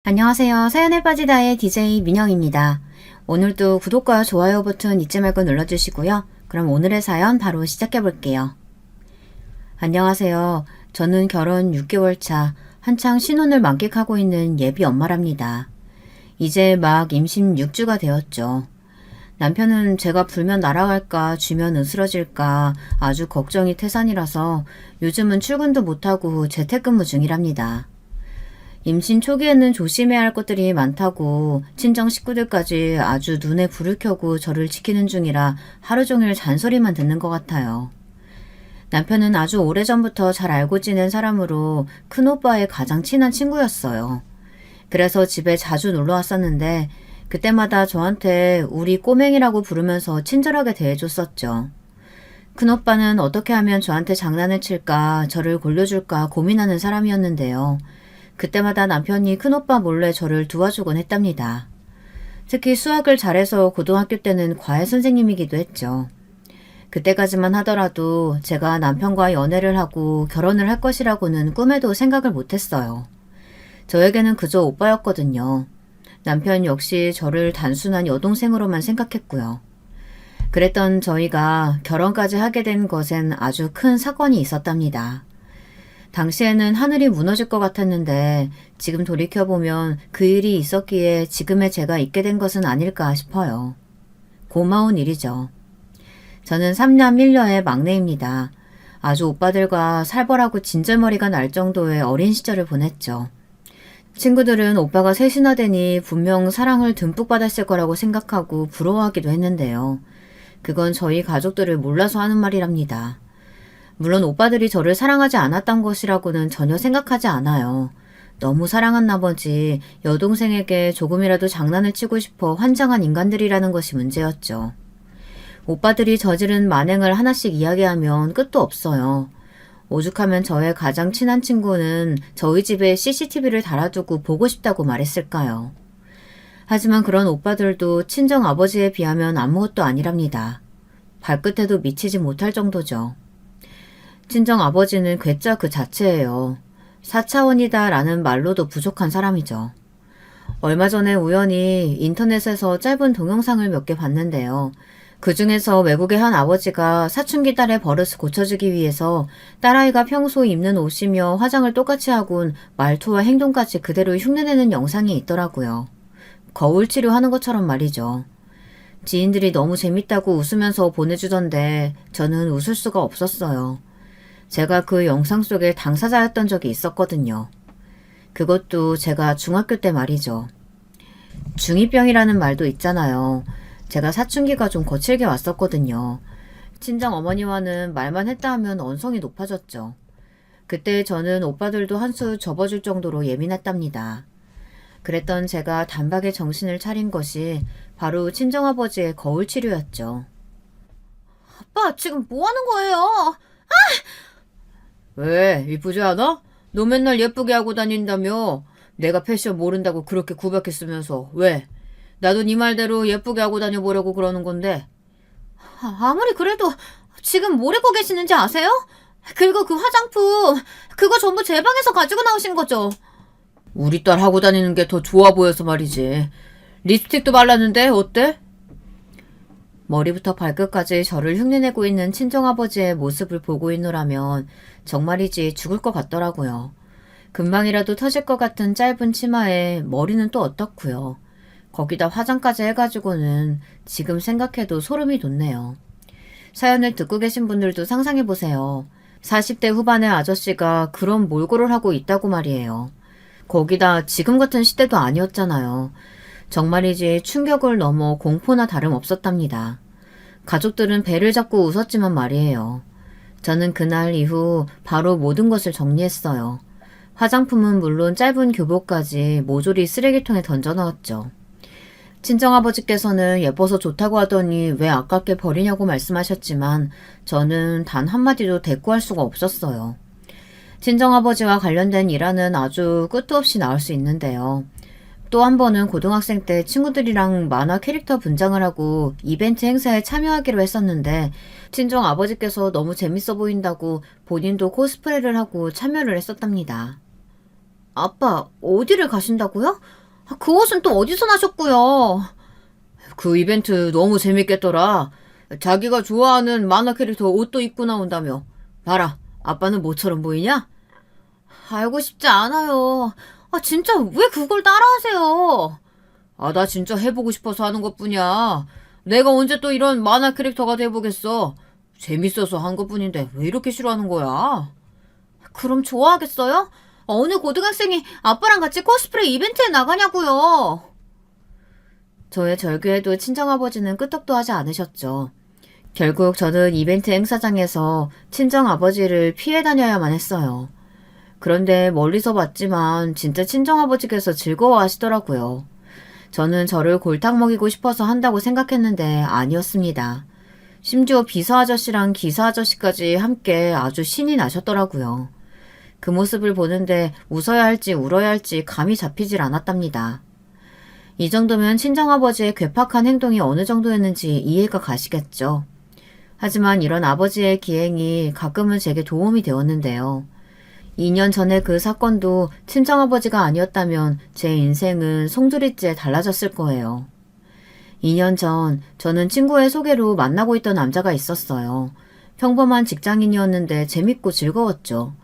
안녕하세요. 사연에 빠지다의 DJ 민영입니다. 오늘도 구독과 좋아요 버튼 잊지 말고 눌러주시고요. 그럼 오늘의 사연 바로 시작해 볼게요. 안녕하세요. 저는 결혼 6개월 차 한창 신혼을 만끽하고 있는 예비 엄마랍니다. 이제 막 임신 6주가 되었죠. 남편은 제가 불면 날아갈까 쥐면 으스러질까 아주 걱정이 태산이라서 요즘은 출근도 못하고 재택근무 중이랍니다. 임신 초기에는 조심해야 할 것들이 많다고 친정 식구들까지 아주 눈에 불을 켜고 저를 지키는 중이라 하루 종일 잔소리만 듣는 것 같아요. 남편은 아주 오래전부터 잘 알고 지낸 사람으로 큰오빠의 가장 친한 친구였어요. 그래서 집에 자주 놀러 왔었는데 그때마다 저한테 우리 꼬맹이라고 부르면서 친절하게 대해줬었죠. 큰오빠는 어떻게 하면 저한테 장난을 칠까 저를 골려줄까 고민하는 사람이었는데요. 그때마다 남편이 큰오빠 몰래 저를 도와주곤 했답니다. 특히 수학을 잘해서 고등학교 때는 과외 선생님이기도 했죠. 그때까지만 하더라도 제가 남편과 연애를 하고 결혼을 할 것이라고는 꿈에도 생각을 못했어요. 저에게는 그저 오빠였거든요. 남편 역시 저를 단순한 여동생으로만 생각했고요. 그랬던 저희가 결혼까지 하게 된 것엔 아주 큰 사건이 있었답니다. 당시에는 하늘이 무너질 것 같았는데 지금 돌이켜보면 그 일이 있었기에 지금의 제가 있게 된 것은 아닐까 싶어요. 고마운 일이죠. 저는 3남 1녀의 막내입니다. 아주 오빠들과 살벌하고 진절머리가 날 정도의 어린 시절을 보냈죠. 친구들은 오빠가 셋이나 되니 분명 사랑을 듬뿍 받았을 거라고 생각하고 부러워하기도 했는데요. 그건 저희 가족들을 몰라서 하는 말이랍니다. 물론 오빠들이 저를 사랑하지 않았던 것이라고는 전혀 생각하지 않아요. 너무 사랑한 나머지 여동생에게 조금이라도 장난을 치고 싶어 환장한 인간들이라는 것이 문제였죠. 오빠들이 저지른 만행을 하나씩 이야기하면 끝도 없어요. 오죽하면 저의 가장 친한 친구는 저희 집에 CCTV를 달아두고 보고 싶다고 말했을까요? 하지만 그런 오빠들도 친정 아버지에 비하면 아무것도 아니랍니다. 발끝에도 미치지 못할 정도죠. 친정 아버지는 괴짜 그 자체예요. 4차원이다 라는 말로도 부족한 사람이죠. 얼마 전에 우연히 인터넷에서 짧은 동영상을 몇 개 봤는데요. 그 중에서 외국의 한 아버지가 사춘기 딸의 버릇을 고쳐주기 위해서 딸아이가 평소 입는 옷이며 화장을 똑같이 하곤 말투와 행동까지 그대로 흉내내는 영상이 있더라고요. 거울 치료하는 것처럼 말이죠. 지인들이 너무 재밌다고 웃으면서 보내주던데 저는 웃을 수가 없었어요. 제가 그 영상 속에 당사자였던 적이 있었거든요. 그것도 제가 중학교 때 말이죠. 중2병이라는 말도 있잖아요. 제가 사춘기가 좀 거칠게 왔었거든요. 친정 어머니와는 말만 했다 하면 언성이 높아졌죠. 그때 저는 오빠들도 한 수 접어줄 정도로 예민했답니다. 그랬던 제가 단박에 정신을 차린 것이 바로 친정아버지의 거울 치료였죠. 아빠, 지금 뭐 하는 거예요? 왜? 이쁘지 않아? 너 맨날 예쁘게 하고 다닌다며? 내가 패션 모른다고 그렇게 구박했으면서 왜? 나도 네 말대로 예쁘게 하고 다녀보려고 그러는 건데. 아무리 그래도 지금 뭘 입고 계시는지 아세요? 그리고 그 화장품 그거 전부 제 방에서 가지고 나오신 거죠? 우리 딸 하고 다니는 게 더 좋아 보여서 말이지. 립스틱도 발랐는데 어때? 머리부터 발끝까지 저를 흉내내고 있는 친정아버지의 모습을 보고 있노라면 정말이지 죽을 것 같더라고요. 금방이라도 터질 것 같은 짧은 치마에 머리는 또 어떻고요. 거기다 화장까지 해가지고는 지금 생각해도 소름이 돋네요. 사연을 듣고 계신 분들도 상상해보세요. 40대 후반의 아저씨가 그런 몰골을 하고 있다고 말이에요. 거기다 지금 같은 시대도 아니었잖아요. 정말이지 충격을 넘어 공포나 다름없었답니다. 가족들은 배를 잡고 웃었지만 말이에요. 저는 그날 이후 바로 모든 것을 정리했어요. 화장품은 물론 짧은 교복까지 모조리 쓰레기통에 던져 넣었죠. 친정아버지께서는 예뻐서 좋다고 하더니 왜 아깝게 버리냐고 말씀하셨지만 저는 단 한마디도 대꾸할 수가 없었어요. 친정아버지와 관련된 일화는 아주 끝도 없이 나올 수 있는데요. 또 한 번은 고등학생 때 친구들이랑 만화 캐릭터 분장을 하고 이벤트 행사에 참여하기로 했었는데 친정 아버지께서 너무 재밌어 보인다고 본인도 코스프레를 하고 참여를 했었답니다. 아빠, 어디를 가신다고요? 그 옷은 또 어디서 나셨고요? 그 이벤트 너무 재밌겠더라. 자기가 좋아하는 만화 캐릭터 옷도 입고 나온다며. 봐라, 아빠는 모처럼 보이냐? 알고 싶지 않아요. 진짜 왜 그걸 따라하세요? 나 진짜 해보고 싶어서 하는 것뿐이야. 내가 언제 또 이런 만화 캐릭터가 돼보겠어. 재밌어서 한 것뿐인데 왜 이렇게 싫어하는 거야? 그럼 좋아하겠어요? 어느 고등학생이 아빠랑 같이 코스프레 이벤트에 나가냐고요. 저의 절규에도 친정아버지는 끄떡도 하지 않으셨죠. 결국 저는 이벤트 행사장에서 친정아버지를 피해 다녀야만 했어요. 그런데 멀리서 봤지만 진짜 친정아버지께서 즐거워하시더라고요. 저는 저를 골탕 먹이고 싶어서 한다고 생각했는데 아니었습니다. 심지어 비서 아저씨랑 기사 아저씨까지 함께 아주 신이 나셨더라고요. 그 모습을 보는데 웃어야 할지 울어야 할지 감이 잡히질 않았답니다. 이 정도면 친정아버지의 괴팍한 행동이 어느 정도였는지 이해가 가시겠죠. 하지만 이런 아버지의 기행이 가끔은 제게 도움이 되었는데요. 2년 전에 그 사건도 친정아버지가 아니었다면 제 인생은 송두리째 달라졌을 거예요. 2년 전 저는 친구의 소개로 만나고 있던 남자가 있었어요. 평범한 직장인이었는데 재밌고 즐거웠죠.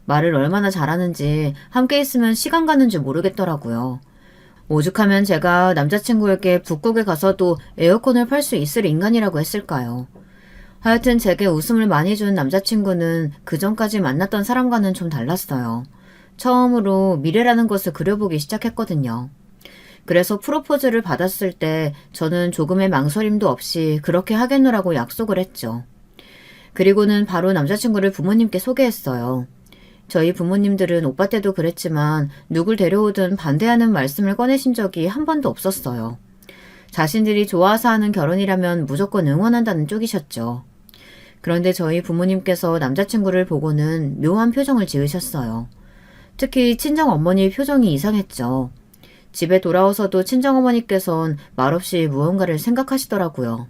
말을 얼마나 잘하는지 함께 있으면 시간 가는 줄 모르겠더라고요. 오죽하면 제가 남자친구에게 북극에 가서도 에어컨을 팔 수 있을 인간이라고 했을까요? 하여튼 제게 웃음을 많이 준 남자친구는 그전까지 만났던 사람과는 좀 달랐어요. 처음으로 미래라는 것을 그려보기 시작했거든요. 그래서 프로포즈를 받았을 때 저는 조금의 망설임도 없이 그렇게 하겠노라고 약속을 했죠. 그리고는 바로 남자친구를 부모님께 소개했어요. 저희 부모님들은 오빠 때도 그랬지만 누굴 데려오든 반대하는 말씀을 꺼내신 적이 한 번도 없었어요. 자신들이 좋아서 하는 결혼이라면 무조건 응원한다는 쪽이셨죠. 그런데 저희 부모님께서 남자친구를 보고는 묘한 표정을 지으셨어요. 특히 친정어머니 표정이 이상했죠. 집에 돌아와서도 친정어머니께선 말없이 무언가를 생각하시더라고요.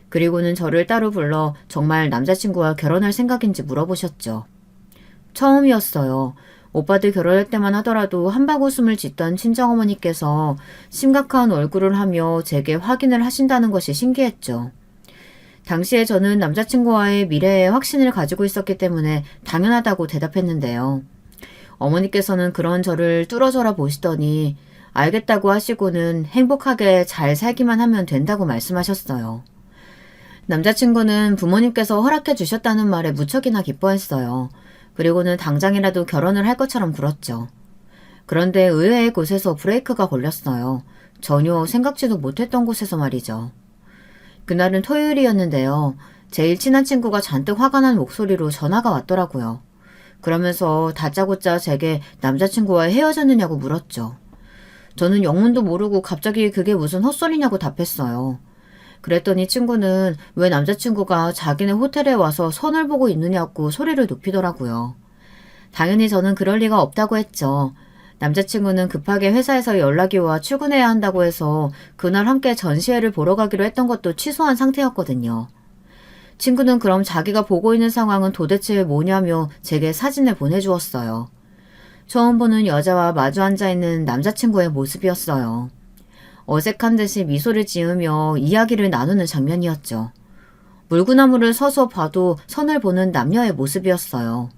그리고는 저를 따로 불러 정말 남자친구와 결혼할 생각인지 물어보셨죠. 처음이었어요. 오빠들 결혼할 때만 하더라도 한바구음을 짓던 친정어머니께서 심각한 얼굴을 하며 제게 확인을 하신다는 것이 신기했죠. 당시에 저는 남자친구와의 미래에 확신을 가지고 있었기 때문에 당연하다고 대답했는데요. 어머니께서는 그런 저를 뚫어져라 보시더니 알겠다고 하시고는 행복하게 잘 살기만 하면 된다고 말씀하셨어요. 남자친구는 부모님께서 허락해 주셨다는 말에 무척이나 기뻐했어요. 그리고는 당장이라도 결혼을 할 것처럼 굴었죠. 그런데 의외의 곳에서 브레이크가 걸렸어요. 전혀 생각지도 못했던 곳에서 말이죠. 그날은 토요일이었는데요. 제일 친한 친구가 잔뜩 화가 난 목소리로 전화가 왔더라고요. 그러면서 다짜고짜 제게 남자친구와 헤어졌느냐고 물었죠. 저는 영문도 모르고 갑자기 그게 무슨 헛소리냐고 답했어요. 그랬더니 친구는 왜 남자친구가 자기네 호텔에 와서 선을 보고 있느냐고 소리를 높이더라고요. 당연히 저는 그럴 리가 없다고 했죠. 남자친구는 급하게 회사에서 연락이 와 출근해야 한다고 해서 그날 함께 전시회를 보러 가기로 했던 것도 취소한 상태였거든요. 친구는 그럼 자기가 보고 있는 상황은 도대체 뭐냐며 제게 사진을 보내주었어요. 처음 보는 여자와 마주 앉아있는 남자친구의 모습이었어요. 어색한 듯이 미소를 지으며 이야기를 나누는 장면이었죠. 물구나무를 서서 봐도 선을 보는 남녀의 모습이었어요.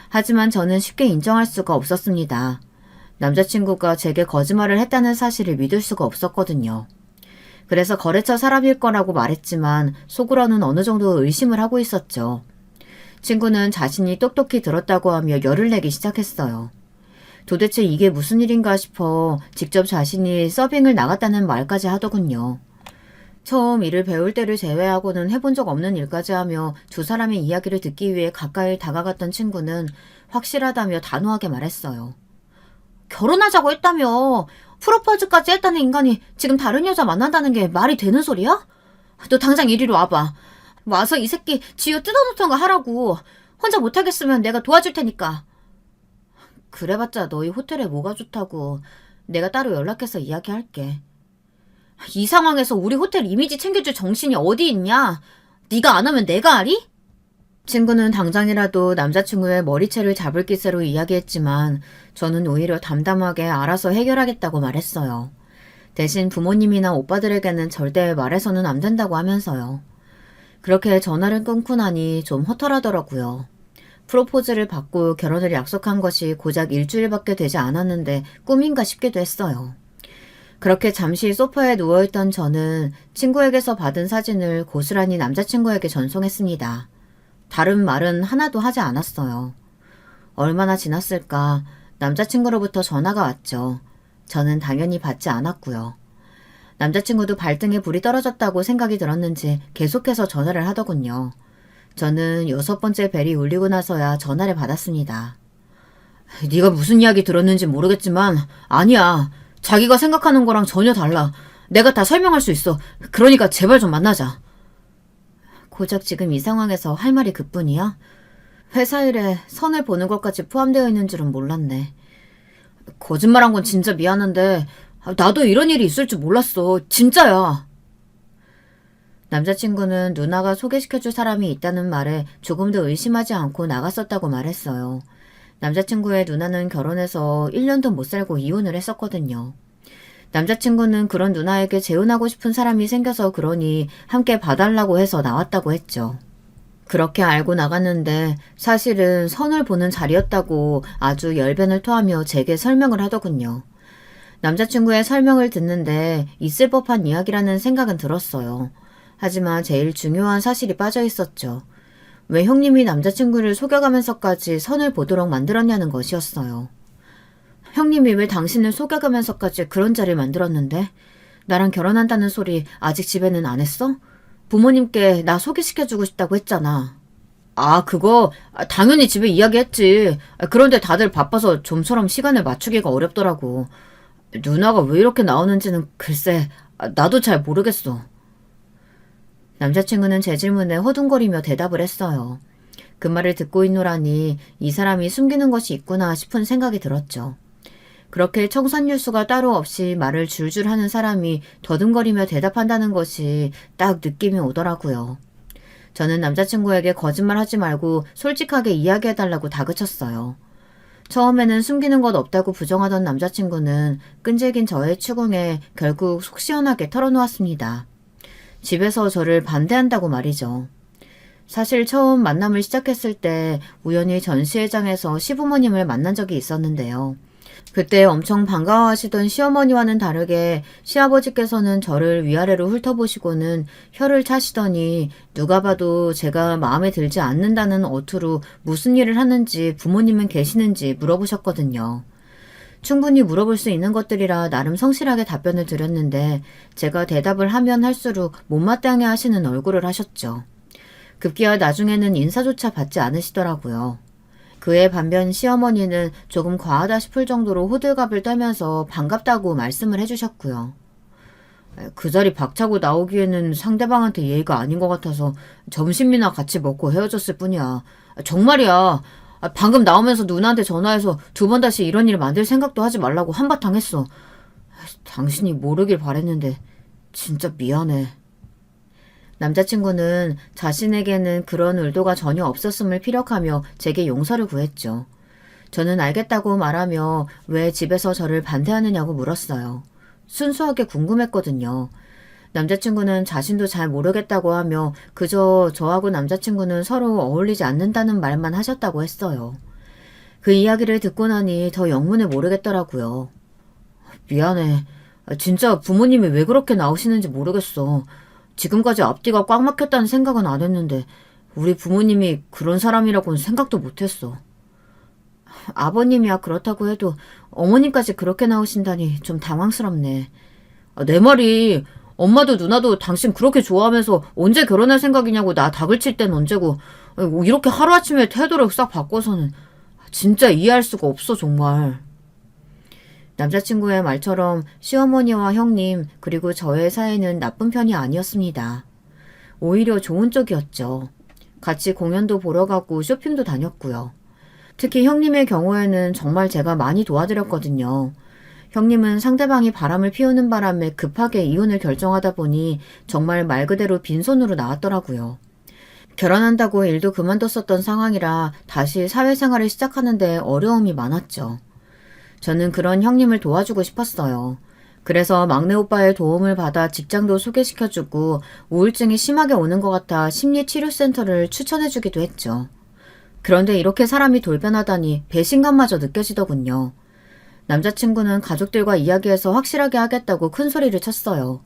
하지만 저는 쉽게 인정할 수가 없었습니다. 남자친구가 제게 거짓말을 했다는 사실을 믿을 수가 없었거든요. 그래서 거래처 사람일 거라고 말했지만 속으로는 어느 정도 의심을 하고 있었죠. 친구는 자신이 똑똑히 들었다고 하며 열을 내기 시작했어요. 도대체 이게 무슨 일인가 싶어 직접 자신이 서빙을 나갔다는 말까지 하더군요. 처음 일을 배울 때를 제외하고는 해본 적 없는 일까지 하며 두 사람의 이야기를 듣기 위해 가까이 다가갔던 친구는 확실하다며 단호하게 말했어요. 결혼하자고 했다며. 프로포즈까지 했다는 인간이 지금 다른 여자 만난다는 게 말이 되는 소리야? 너 당장 이리로 와봐. 와서 이 새끼 쥐어 뜯어놓던가 하라고. 혼자 못하겠으면 내가 도와줄 테니까. 그래봤자 너희 호텔에 뭐가 좋다고. 내가 따로 연락해서 이야기할게. 이 상황에서 우리 호텔 이미지 챙겨줄 정신이 어디 있냐? 네가 안 하면 내가 하리? 친구는 당장이라도 남자친구의 머리채를 잡을 기세로 이야기했지만 저는 오히려 담담하게 알아서 해결하겠다고 말했어요. 대신 부모님이나 오빠들에게는 절대 말해서는 안 된다고 하면서요. 그렇게 전화를 끊고 나니 좀 허탈하더라고요. 프로포즈를 받고 결혼을 약속한 것이 고작 일주일밖에 되지 않았는데 꿈인가 싶기도 했어요. 그렇게 잠시 소파에 누워있던 저는 친구에게서 받은 사진을 고스란히 남자친구에게 전송했습니다. 다른 말은 하나도 하지 않았어요. 얼마나 지났을까 남자친구로부터 전화가 왔죠. 저는 당연히 받지 않았고요. 남자친구도 발등에 불이 떨어졌다고 생각이 들었는지 계속해서 전화를 하더군요. 저는 6번째 벨이 울리고 나서야 전화를 받았습니다. 네가 무슨 이야기 들었는지 모르겠지만 아니야. 자기가 생각하는 거랑 전혀 달라. 내가 다 설명할 수 있어. 그러니까 제발 좀 만나자. 고작 지금 이 상황에서 할 말이 그뿐이야? 회사 일에 선을 보는 것까지 포함되어 있는 줄은 몰랐네. 거짓말한 건 진짜 미안한데 나도 이런 일이 있을 줄 몰랐어. 진짜야. 남자친구는 누나가 소개시켜줄 사람이 있다는 말에 조금도 의심하지 않고 나갔었다고 말했어요. 남자친구의 누나는 결혼해서 1년도 못 살고 이혼을 했었거든요. 남자친구는 그런 누나에게 재혼하고 싶은 사람이 생겨서 그러니 함께 봐달라고 해서 나왔다고 했죠. 그렇게 알고 나갔는데 사실은 선을 보는 자리였다고 아주 열변을 토하며 제게 설명을 하더군요. 남자친구의 설명을 듣는데 있을 법한 이야기라는 생각은 들었어요. 하지만 제일 중요한 사실이 빠져 있었죠. 왜 형님이 남자친구를 속여가면서까지 선을 보도록 만들었냐는 것이었어요. 형님이 왜 당신을 속여가면서까지 그런 자리를 만들었는데? 나랑 결혼한다는 소리 아직 집에는 안 했어? 부모님께 나 소개시켜주고 싶다고 했잖아. 아, 그거 당연히 집에 이야기했지. 그런데 다들 바빠서 좀처럼 시간을 맞추기가 어렵더라고. 누나가 왜 이렇게 나오는지는 글쎄 나도 잘 모르겠어. 남자친구는 제 질문에 허둥거리며 대답을 했어요. 그 말을 듣고 있노라니 이 사람이 숨기는 것이 있구나 싶은 생각이 들었죠. 그렇게 청산유수가 따로 없이 말을 줄줄 하는 사람이 더듬거리며 대답한다는 것이 딱 느낌이 오더라고요. 저는 남자친구에게 거짓말하지 말고 솔직하게 이야기해달라고 다그쳤어요. 처음에는 숨기는 것 없다고 부정하던 남자친구는 끈질긴 저의 추궁에 결국 속 시원하게 털어놓았습니다. 집에서 저를 반대한다고 말이죠. 사실 처음 만남을 시작했을 때 우연히 전시회장에서 시부모님을 만난 적이 있었는데요. 그때 엄청 반가워하시던 시어머니와는 다르게 시아버지께서는 저를 위아래로 훑어보시고는 혀를 차시더니 누가 봐도 제가 마음에 들지 않는다는 어투로 무슨 일을 하는지 부모님은 계시는지 물어보셨거든요. 충분히 물어볼 수 있는 것들이라 나름 성실하게 답변을 드렸는데 제가 대답을 하면 할수록 못마땅해 하시는 얼굴을 하셨죠. 급기야 나중에는 인사조차 받지 않으시더라고요. 그에 반면 시어머니는 조금 과하다 싶을 정도로 호들갑을 떨면서 반갑다고 말씀을 해주셨고요. 그 자리 박차고 나오기에는 상대방한테 예의가 아닌 것 같아서 점심이나 같이 먹고 헤어졌을 뿐이야. 정말이야. 방금 나오면서 누나한테 전화해서 2번 다시 이런 일을 만들 생각도 하지 말라고 한바탕 했어. 당신이 모르길 바랬는데 진짜 미안해. 남자친구는 자신에게는 그런 의도가 전혀 없었음을 피력하며 제게 용서를 구했죠. 저는 알겠다고 말하며 왜 집에서 저를 반대하느냐고 물었어요. 순수하게 궁금했거든요. 남자친구는 자신도 잘 모르겠다고 하며 그저 저하고 남자친구는 서로 어울리지 않는다는 말만 하셨다고 했어요. 그 이야기를 듣고 나니 더 영문을 모르겠더라고요. 미안해. 진짜 부모님이 왜 그렇게 나오시는지 모르겠어. 지금까지 앞뒤가 꽉 막혔다는 생각은 안 했는데 우리 부모님이 그런 사람이라고는 생각도 못했어. 아버님이야 그렇다고 해도 어머님까지 그렇게 나오신다니 좀 당황스럽네. 내 말이 엄마도 누나도 당신 그렇게 좋아하면서 언제 결혼할 생각이냐고 나 닥을 칠 땐 언제고 이렇게 하루아침에 태도를 싹 바꿔서는 진짜 이해할 수가 없어 정말. 남자친구의 말처럼 시어머니와 형님 그리고 저의 사이는 나쁜 편이 아니었습니다. 오히려 좋은 쪽이었죠. 같이 공연도 보러 가고 쇼핑도 다녔고요. 특히 형님의 경우에는 정말 제가 많이 도와드렸거든요. 형님은 상대방이 바람을 피우는 바람에 급하게 이혼을 결정하다 보니 정말 말 그대로 빈손으로 나왔더라고요. 결혼한다고 일도 그만뒀었던 상황이라 다시 사회생활을 시작하는데 어려움이 많았죠. 저는 그런 형님을 도와주고 싶었어요. 그래서 막내 오빠의 도움을 받아 직장도 소개시켜주고 우울증이 심하게 오는 것 같아 심리치료센터를 추천해주기도 했죠. 그런데 이렇게 사람이 돌변하다니 배신감마저 느껴지더군요. 남자친구는 가족들과 이야기해서 확실하게 하겠다고 큰 소리를 쳤어요.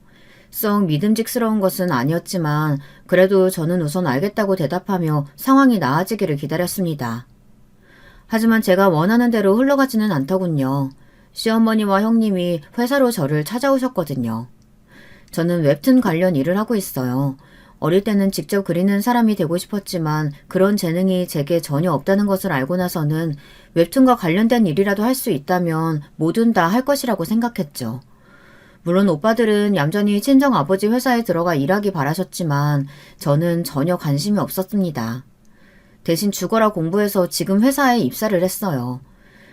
썩 믿음직스러운 것은 아니었지만 그래도 저는 우선 알겠다고 대답하며 상황이 나아지기를 기다렸습니다. 하지만 제가 원하는 대로 흘러가지는 않더군요. 시어머니와 형님이 회사로 저를 찾아오셨거든요. 저는 웹툰 관련 일을 하고 있어요. 어릴 때는 직접 그리는 사람이 되고 싶었지만 그런 재능이 제게 전혀 없다는 것을 알고 나서는 웹툰과 관련된 일이라도 할 수 있다면 뭐든 다 할 것이라고 생각했죠. 물론 오빠들은 얌전히 친정아버지 회사에 들어가 일하기 바라셨지만 저는 전혀 관심이 없었습니다. 대신 죽어라 공부해서 지금 회사에 입사를 했어요.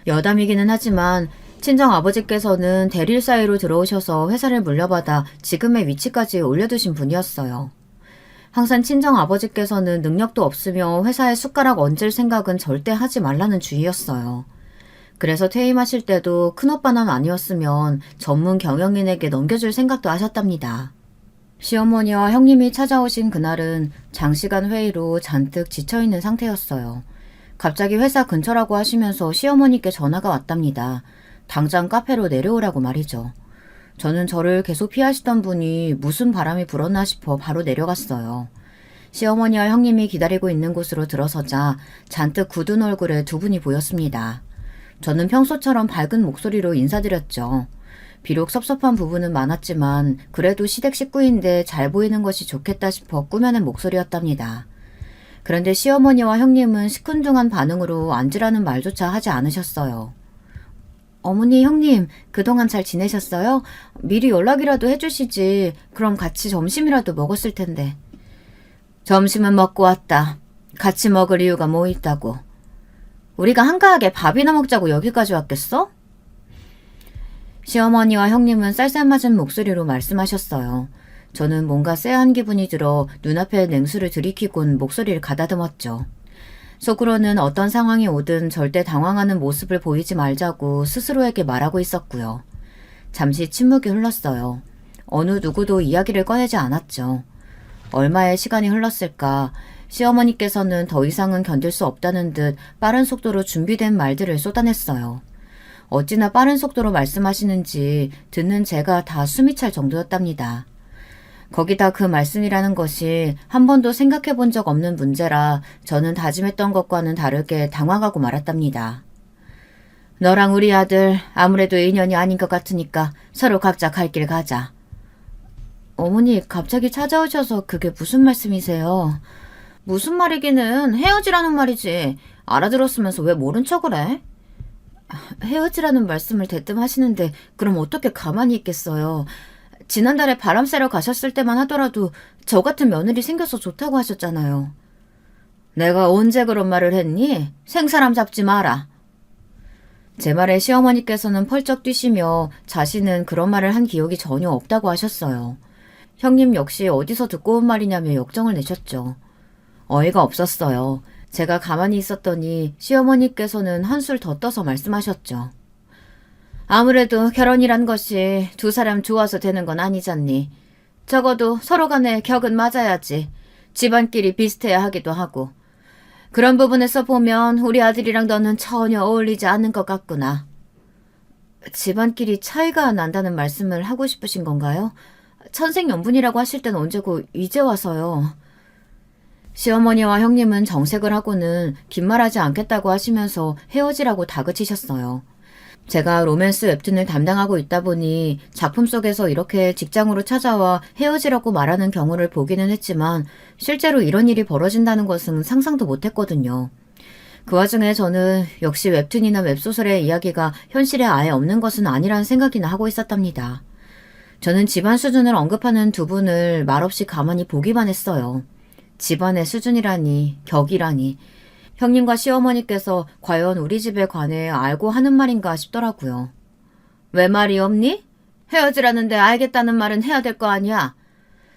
여담이기는 하지만 친정아버지께서는 대리일 사이로 들어오셔서 회사를 물려받아 지금의 위치까지 올려두신 분이었어요. 항상 친정아버지께서는 능력도 없으며 회사에 숟가락 얹을 생각은 절대 하지 말라는 주의였어요. 그래서 퇴임하실 때도 큰오빠는 아니었으면 전문 경영인에게 넘겨줄 생각도 하셨답니다. 시어머니와 형님이 찾아오신 그날은 장시간 회의로 잔뜩 지쳐있는 상태였어요. 갑자기 회사 근처라고 하시면서 시어머니께 전화가 왔답니다. 당장 카페로 내려오라고 말이죠. 저는 저를 계속 피하시던 분이 무슨 바람이 불었나 싶어 바로 내려갔어요. 시어머니와 형님이 기다리고 있는 곳으로 들어서자 잔뜩 굳은 얼굴에 두 분이 보였습니다. 저는 평소처럼 밝은 목소리로 인사드렸죠. 비록 섭섭한 부분은 많았지만 그래도 시댁 식구인데 잘 보이는 것이 좋겠다 싶어 꾸며낸 목소리였답니다. 그런데 시어머니와 형님은 시큰둥한 반응으로 앉으라는 말조차 하지 않으셨어요. 어머니, 형님, 그동안 잘 지내셨어요? 미리 연락이라도 해주시지. 그럼 같이 점심이라도 먹었을 텐데. 점심은 먹고 왔다. 같이 먹을 이유가 뭐 있다고. 우리가 한가하게 밥이나 먹자고 여기까지 왔겠어? 시어머니와 형님은 쌀쌀맞은 목소리로 말씀하셨어요. 저는 뭔가 쎄한 기분이 들어 눈앞에 냉수를 들이키곤 목소리를 가다듬었죠. 속으로는 어떤 상황이 오든 절대 당황하는 모습을 보이지 말자고 스스로에게 말하고 있었고요. 잠시 침묵이 흘렀어요. 어느 누구도 이야기를 꺼내지 않았죠. 얼마의 시간이 흘렀을까. 시어머니께서는 더 이상은 견딜 수 없다는 듯 빠른 속도로 준비된 말들을 쏟아냈어요. 어찌나 빠른 속도로 말씀하시는지 듣는 제가 다 숨이 찰 정도였답니다. 거기다 그 말씀이라는 것이 한 번도 생각해 본 적 없는 문제라 저는 다짐했던 것과는 다르게 당황하고 말았답니다. 너랑 우리 아들 아무래도 인연이 아닌 것 같으니까 서로 각자 갈 길 가자. 어머니 갑자기 찾아오셔서 그게 무슨 말씀이세요? 무슨 말이기는 헤어지라는 말이지. 알아들었으면서 왜 모른 척을 해? 헤어지라는 말씀을 대뜸 하시는데 그럼 어떻게 가만히 있겠어요. 지난달에 바람 쐬러 가셨을 때만 하더라도 저 같은 며느리 생겨서 좋다고 하셨잖아요. 내가 언제 그런 말을 했니? 생사람 잡지 마라. 제 말에 시어머니께서는 펄쩍 뛰시며 자신은 그런 말을 한 기억이 전혀 없다고 하셨어요. 형님 역시 어디서 듣고 온 말이냐며 역정을 내셨죠. 어이가 없었어요. 제가 가만히 있었더니 시어머니께서는 한술 더 떠서 말씀하셨죠. 아무래도 결혼이란 것이 두 사람 좋아서 되는 건 아니잖니. 적어도 서로 간에 격은 맞아야지. 집안끼리 비슷해야 하기도 하고. 그런 부분에서 보면 우리 아들이랑 너는 전혀 어울리지 않는 것 같구나. 집안끼리 차이가 난다는 말씀을 하고 싶으신 건가요? 천생연분이라고 하실 때는 언제고 이제 와서요. 시어머니와 형님은 정색을 하고는 긴 말하지 않겠다고 하시면서 헤어지라고 다그치셨어요. 제가 로맨스 웹툰을 담당하고 있다 보니 작품 속에서 이렇게 직장으로 찾아와 헤어지라고 말하는 경우를 보기는 했지만 실제로 이런 일이 벌어진다는 것은 상상도 못했거든요. 그 와중에 저는 역시 웹툰이나 웹소설의 이야기가 현실에 아예 없는 것은 아니라는 생각이나 하고 있었답니다. 저는 집안 수준을 언급하는 두 분을 말없이 가만히 보기만 했어요. 집안의 수준이라니, 격이라니. 형님과 시어머니께서 과연 우리 집에 관해 알고 하는 말인가 싶더라고요. 왜 말이 없니? 헤어지라는데 알겠다는 말은 해야 될 거 아니야.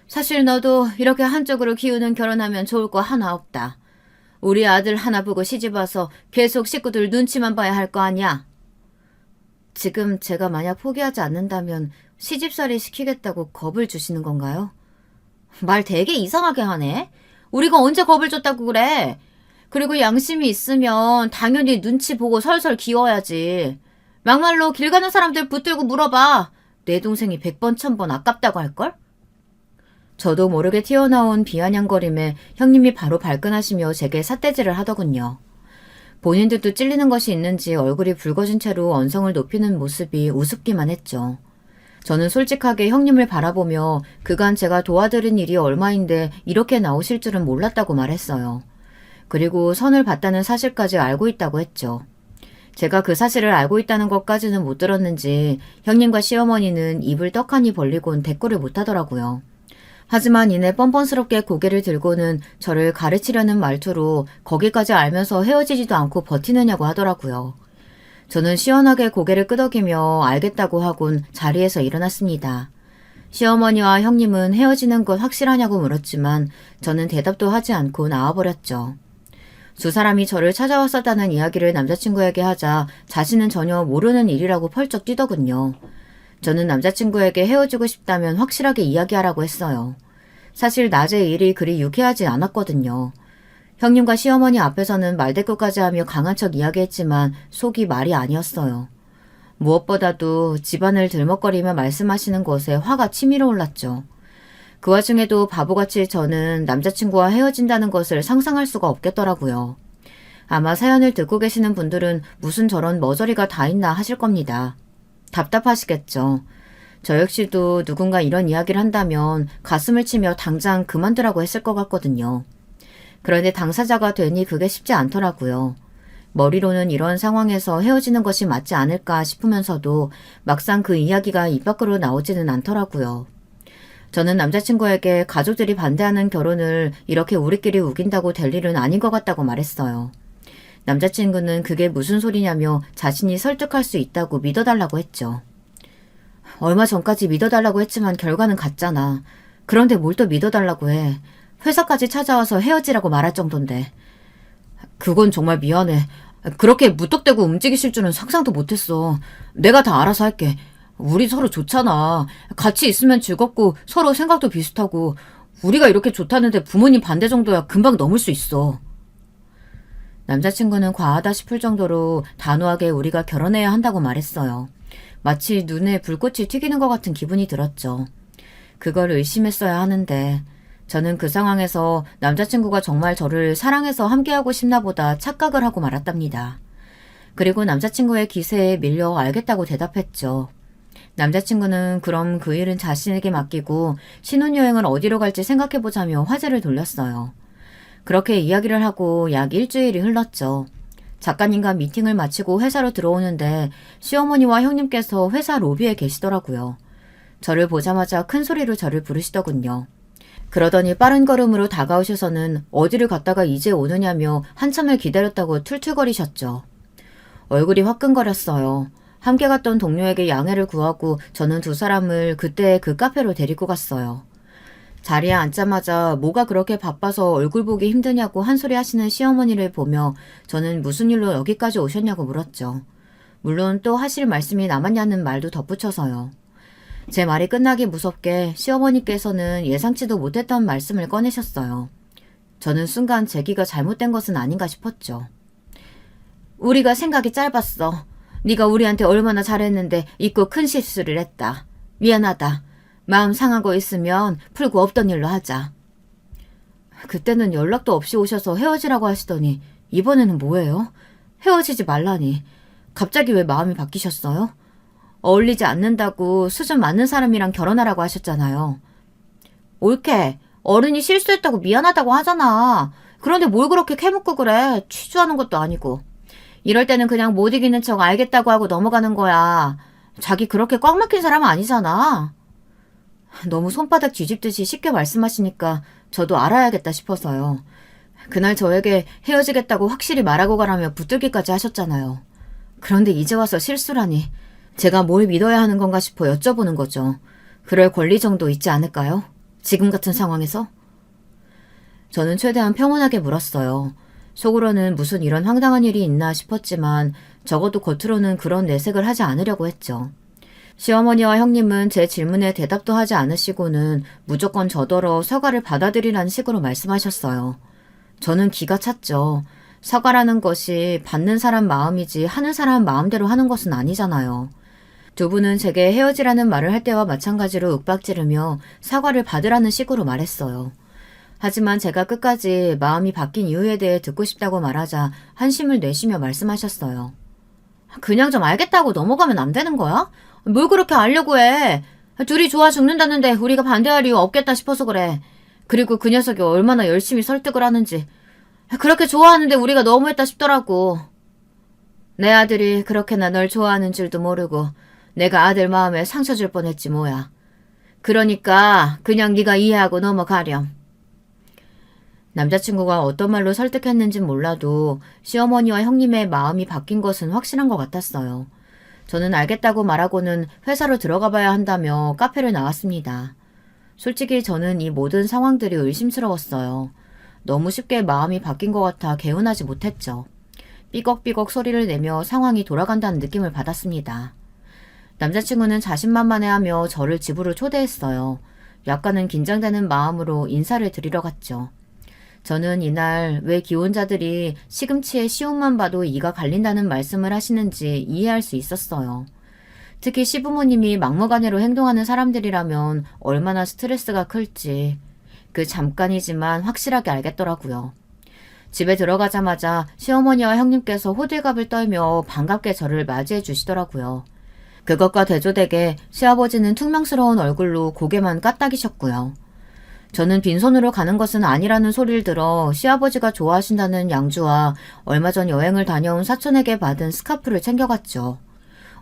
사실 너도 이렇게 한쪽으로 기우는 결혼하면 좋을 거 하나 없다. 우리 아들 하나 보고 시집와서 계속 식구들 눈치만 봐야 할 거 아니야. 지금 제가 만약 포기하지 않는다면 시집살이 시키겠다고 겁을 주시는 건가요? 말 되게 이상하게 하네. 우리가 언제 겁을 줬다고 그래. 그리고 양심이 있으면 당연히 눈치 보고 설설 기워야지. 막말로 길 가는 사람들 붙들고 물어봐. 내 동생이 100번 1000번 아깝다고 할걸? 저도 모르게 튀어나온 비아냥거림에 형님이 바로 발끈하시며 제게 삿대질을 하더군요. 본인들도 찔리는 것이 있는지 얼굴이 붉어진 채로 언성을 높이는 모습이 우습기만 했죠. 저는 솔직하게 형님을 바라보며 그간 제가 도와드린 일이 얼마인데 이렇게 나오실 줄은 몰랐다고 말했어요. 그리고 선을 봤다는 사실까지 알고 있다고 했죠. 제가 그 사실을 알고 있다는 것까지는 못 들었는지 형님과 시어머니는 입을 떡하니 벌리곤 대꾸를 못하더라고요. 하지만 이내 뻔뻔스럽게 고개를 들고는 저를 가르치려는 말투로 거기까지 알면서 헤어지지도 않고 버티느냐고 하더라고요. 저는 시원하게 고개를 끄덕이며 알겠다고 하곤 자리에서 일어났습니다. 시어머니와 형님은 헤어지는 것 확실하냐고 물었지만 저는 대답도 하지 않고 나와버렸죠. 두 사람이 저를 찾아왔었다는 이야기를 남자친구에게 하자 자신은 전혀 모르는 일이라고 펄쩍 뛰더군요. 저는 남자친구에게 헤어지고 싶다면 확실하게 이야기하라고 했어요. 사실 낮에 일이 그리 유쾌하지 않았거든요. 형님과 시어머니 앞에서는 말대꾸까지 하며 강한 척 이야기했지만 속이 말이 아니었어요. 무엇보다도 집안을 들먹거리며 말씀하시는 것에 화가 치밀어 올랐죠. 그 와중에도 바보같이 저는 남자친구와 헤어진다는 것을 상상할 수가 없겠더라고요. 아마 사연을 듣고 계시는 분들은 무슨 저런 머저리가 다 있나 하실 겁니다. 답답하시겠죠. 저 역시도 누군가 이런 이야기를 한다면 가슴을 치며 당장 그만두라고 했을 것 같거든요. 그런데 당사자가 되니 그게 쉽지 않더라고요. 머리로는 이런 상황에서 헤어지는 것이 맞지 않을까 싶으면서도 막상 그 이야기가 입 밖으로 나오지는 않더라고요. 저는 남자친구에게 가족들이 반대하는 결혼을 이렇게 우리끼리 우긴다고 될 일은 아닌 것 같다고 말했어요. 남자친구는 그게 무슨 소리냐며 자신이 설득할 수 있다고 믿어달라고 했죠. 얼마 전까지 믿어달라고 했지만 결과는 같잖아. 그런데 뭘 또 믿어달라고 해. 회사까지 찾아와서 헤어지라고 말할 정도인데. 그건 정말 미안해. 그렇게 무턱대고 움직이실 줄은 상상도 못했어. 내가 다 알아서 할게. 우리 서로 좋잖아. 같이 있으면 즐겁고 서로 생각도 비슷하고 우리가 이렇게 좋다는데 부모님 반대 정도야 금방 넘을 수 있어. 남자친구는 과하다 싶을 정도로 단호하게 우리가 결혼해야 한다고 말했어요. 마치 눈에 불꽃이 튀기는 것 같은 기분이 들었죠. 그걸 의심했어야 하는데 저는 그 상황에서 남자친구가 정말 저를 사랑해서 함께하고 싶나 보다 착각을 하고 말았답니다. 그리고 남자친구의 기세에 밀려 알겠다고 대답했죠. 남자친구는 그럼 그 일은 자신에게 맡기고 신혼여행을 어디로 갈지 생각해보자며 화제를 돌렸어요. 그렇게 이야기를 하고 약 일주일이 흘렀죠. 작가님과 미팅을 마치고 회사로 들어오는데 시어머니와 형님께서 회사 로비에 계시더라고요. 저를 보자마자 큰 소리로 저를 부르시더군요. 그러더니 빠른 걸음으로 다가오셔서는 어디를 갔다가 이제 오느냐며 한참을 기다렸다고 툴툴거리셨죠. 얼굴이 화끈거렸어요. 함께 갔던 동료에게 양해를 구하고 저는 두 사람을 그때 그 카페로 데리고 갔어요. 자리에 앉자마자 뭐가 그렇게 바빠서 얼굴 보기 힘드냐고 한 소리 하시는 시어머니를 보며 저는 무슨 일로 여기까지 오셨냐고 물었죠. 물론 또 하실 말씀이 남았냐는 말도 덧붙여서요. 제 말이 끝나기 무섭게 시어머니께서는 예상치도 못했던 말씀을 꺼내셨어요. 저는 순간 제기가 잘못된 것은 아닌가 싶었죠. 우리가 생각이 짧았어. 네가 우리한테 얼마나 잘했는데 잊고 큰 실수를 했다. 미안하다. 마음 상한 거 있으면 풀고 없던 일로 하자. 그때는 연락도 없이 오셔서 헤어지라고 하시더니 이번에는 뭐예요? 헤어지지 말라니. 갑자기 왜 마음이 바뀌셨어요? 어울리지 않는다고 수준 맞는 사람이랑 결혼하라고 하셨잖아요. 옳게. 어른이 실수했다고 미안하다고 하잖아. 그런데 뭘 그렇게 캐묻고 그래. 취조하는 것도 아니고. 이럴 때는 그냥 못 이기는 척 알겠다고 하고 넘어가는 거야. 자기 그렇게 꽉 막힌 사람 아니잖아. 너무 손바닥 뒤집듯이 쉽게 말씀하시니까 저도 알아야겠다 싶어서요. 그날 저에게 헤어지겠다고 확실히 말하고 가라며 붙들기까지 하셨잖아요. 그런데 이제 와서 실수라니. 제가 뭘 믿어야 하는 건가 싶어 여쭤보는 거죠. 그럴 권리 정도 있지 않을까요? 지금 같은 상황에서? 저는 최대한 평온하게 물었어요. 속으로는 무슨 이런 황당한 일이 있나 싶었지만 적어도 겉으로는 그런 내색을 하지 않으려고 했죠. 시어머니와 형님은 제 질문에 대답도 하지 않으시고는 무조건 저더러 사과를 받아들이라는 식으로 말씀하셨어요. 저는 기가 찼죠. 사과라는 것이 받는 사람 마음이지 하는 사람 마음대로 하는 것은 아니잖아요. 두 분은 제게 헤어지라는 말을 할 때와 마찬가지로 윽박지르며 사과를 받으라는 식으로 말했어요. 하지만 제가 끝까지 마음이 바뀐 이유에 대해 듣고 싶다고 말하자 한심을 내쉬며 말씀하셨어요. 그냥 좀 알겠다고 넘어가면 안 되는 거야? 뭘 그렇게 알려고 해? 둘이 좋아 죽는다는데 우리가 반대할 이유 없겠다 싶어서 그래. 그리고 그 녀석이 얼마나 열심히 설득을 하는지. 그렇게 좋아하는데 우리가 너무했다 싶더라고. 내 아들이 그렇게나 널 좋아하는 줄도 모르고 내가 아들 마음에 상처 줄 뻔했지 뭐야. 그러니까 그냥 네가 이해하고 넘어가렴. 남자친구가 어떤 말로 설득했는진 몰라도 시어머니와 형님의 마음이 바뀐 것은 확실한 것 같았어요. 저는 알겠다고 말하고는 회사로 들어가 봐야 한다며 카페를 나왔습니다. 솔직히 저는 이 모든 상황들이 의심스러웠어요. 너무 쉽게 마음이 바뀐 것 같아 개운하지 못했죠. 삐걱삐걱 소리를 내며 상황이 돌아간다는 느낌을 받았습니다. 남자친구는 자신만만해하며 저를 집으로 초대했어요. 약간은 긴장되는 마음으로 인사를 드리러 갔죠. 저는 이날 왜 기혼자들이 시금치의 시옷만 봐도 이가 갈린다는 말씀을 하시는지 이해할 수 있었어요. 특히 시부모님이 막무가내로 행동하는 사람들이라면 얼마나 스트레스가 클지 그 잠깐이지만 확실하게 알겠더라고요. 집에 들어가자마자 시어머니와 형님께서 호들갑을 떨며 반갑게 저를 맞이해 주시더라고요. 그것과 대조되게 시아버지는 퉁명스러운 얼굴로 고개만 까딱이셨고요. 저는 빈손으로 가는 것은 아니라는 소리를 들어 시아버지가 좋아하신다는 양주와 얼마 전 여행을 다녀온 사촌에게 받은 스카프를 챙겨갔죠.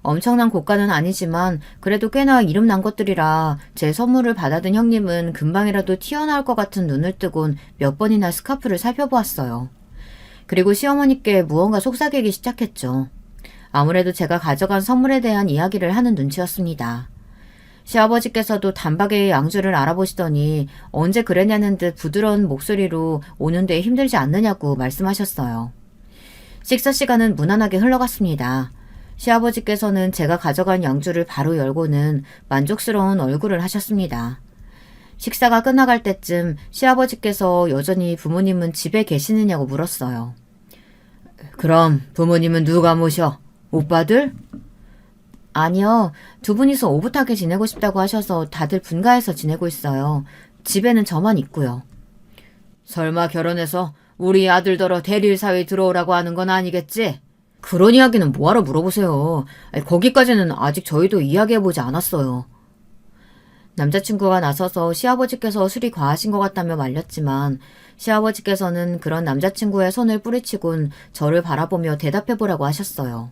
엄청난 고가는 아니지만 그래도 꽤나 이름난 것들이라 제 선물을 받아든 형님은 금방이라도 튀어나올 것 같은 눈을 뜨곤 몇 번이나 스카프를 살펴보았어요. 그리고 시어머니께 무언가 속삭이기 시작했죠. 아무래도 제가 가져간 선물에 대한 이야기를 하는 눈치였습니다. 시아버지께서도 단박에 양주를 알아보시더니 언제 그랬냐는 듯 부드러운 목소리로 오는데 힘들지 않느냐고 말씀하셨어요. 식사 시간은 무난하게 흘러갔습니다. 시아버지께서는 제가 가져간 양주를 바로 열고는 만족스러운 얼굴을 하셨습니다. 식사가 끝나갈 때쯤 시아버지께서 여전히 부모님은 집에 계시느냐고 물었어요. 그럼 부모님은 누가 모셔? 오빠들? 아니요. 두 분이서 오붓하게 지내고 싶다고 하셔서 다들 분가해서 지내고 있어요. 집에는 저만 있고요. 설마 결혼해서 우리 아들더러 대릴 사회 들어오라고 하는 건 아니겠지? 그런 이야기는 뭐하러 물어보세요. 거기까지는 아직 저희도 이야기해보지 않았어요. 남자친구가 나서서 시아버지께서 술이 과하신 것 같다며 말렸지만 시아버지께서는 그런 남자친구의 손을 뿌리치곤 저를 바라보며 대답해보라고 하셨어요.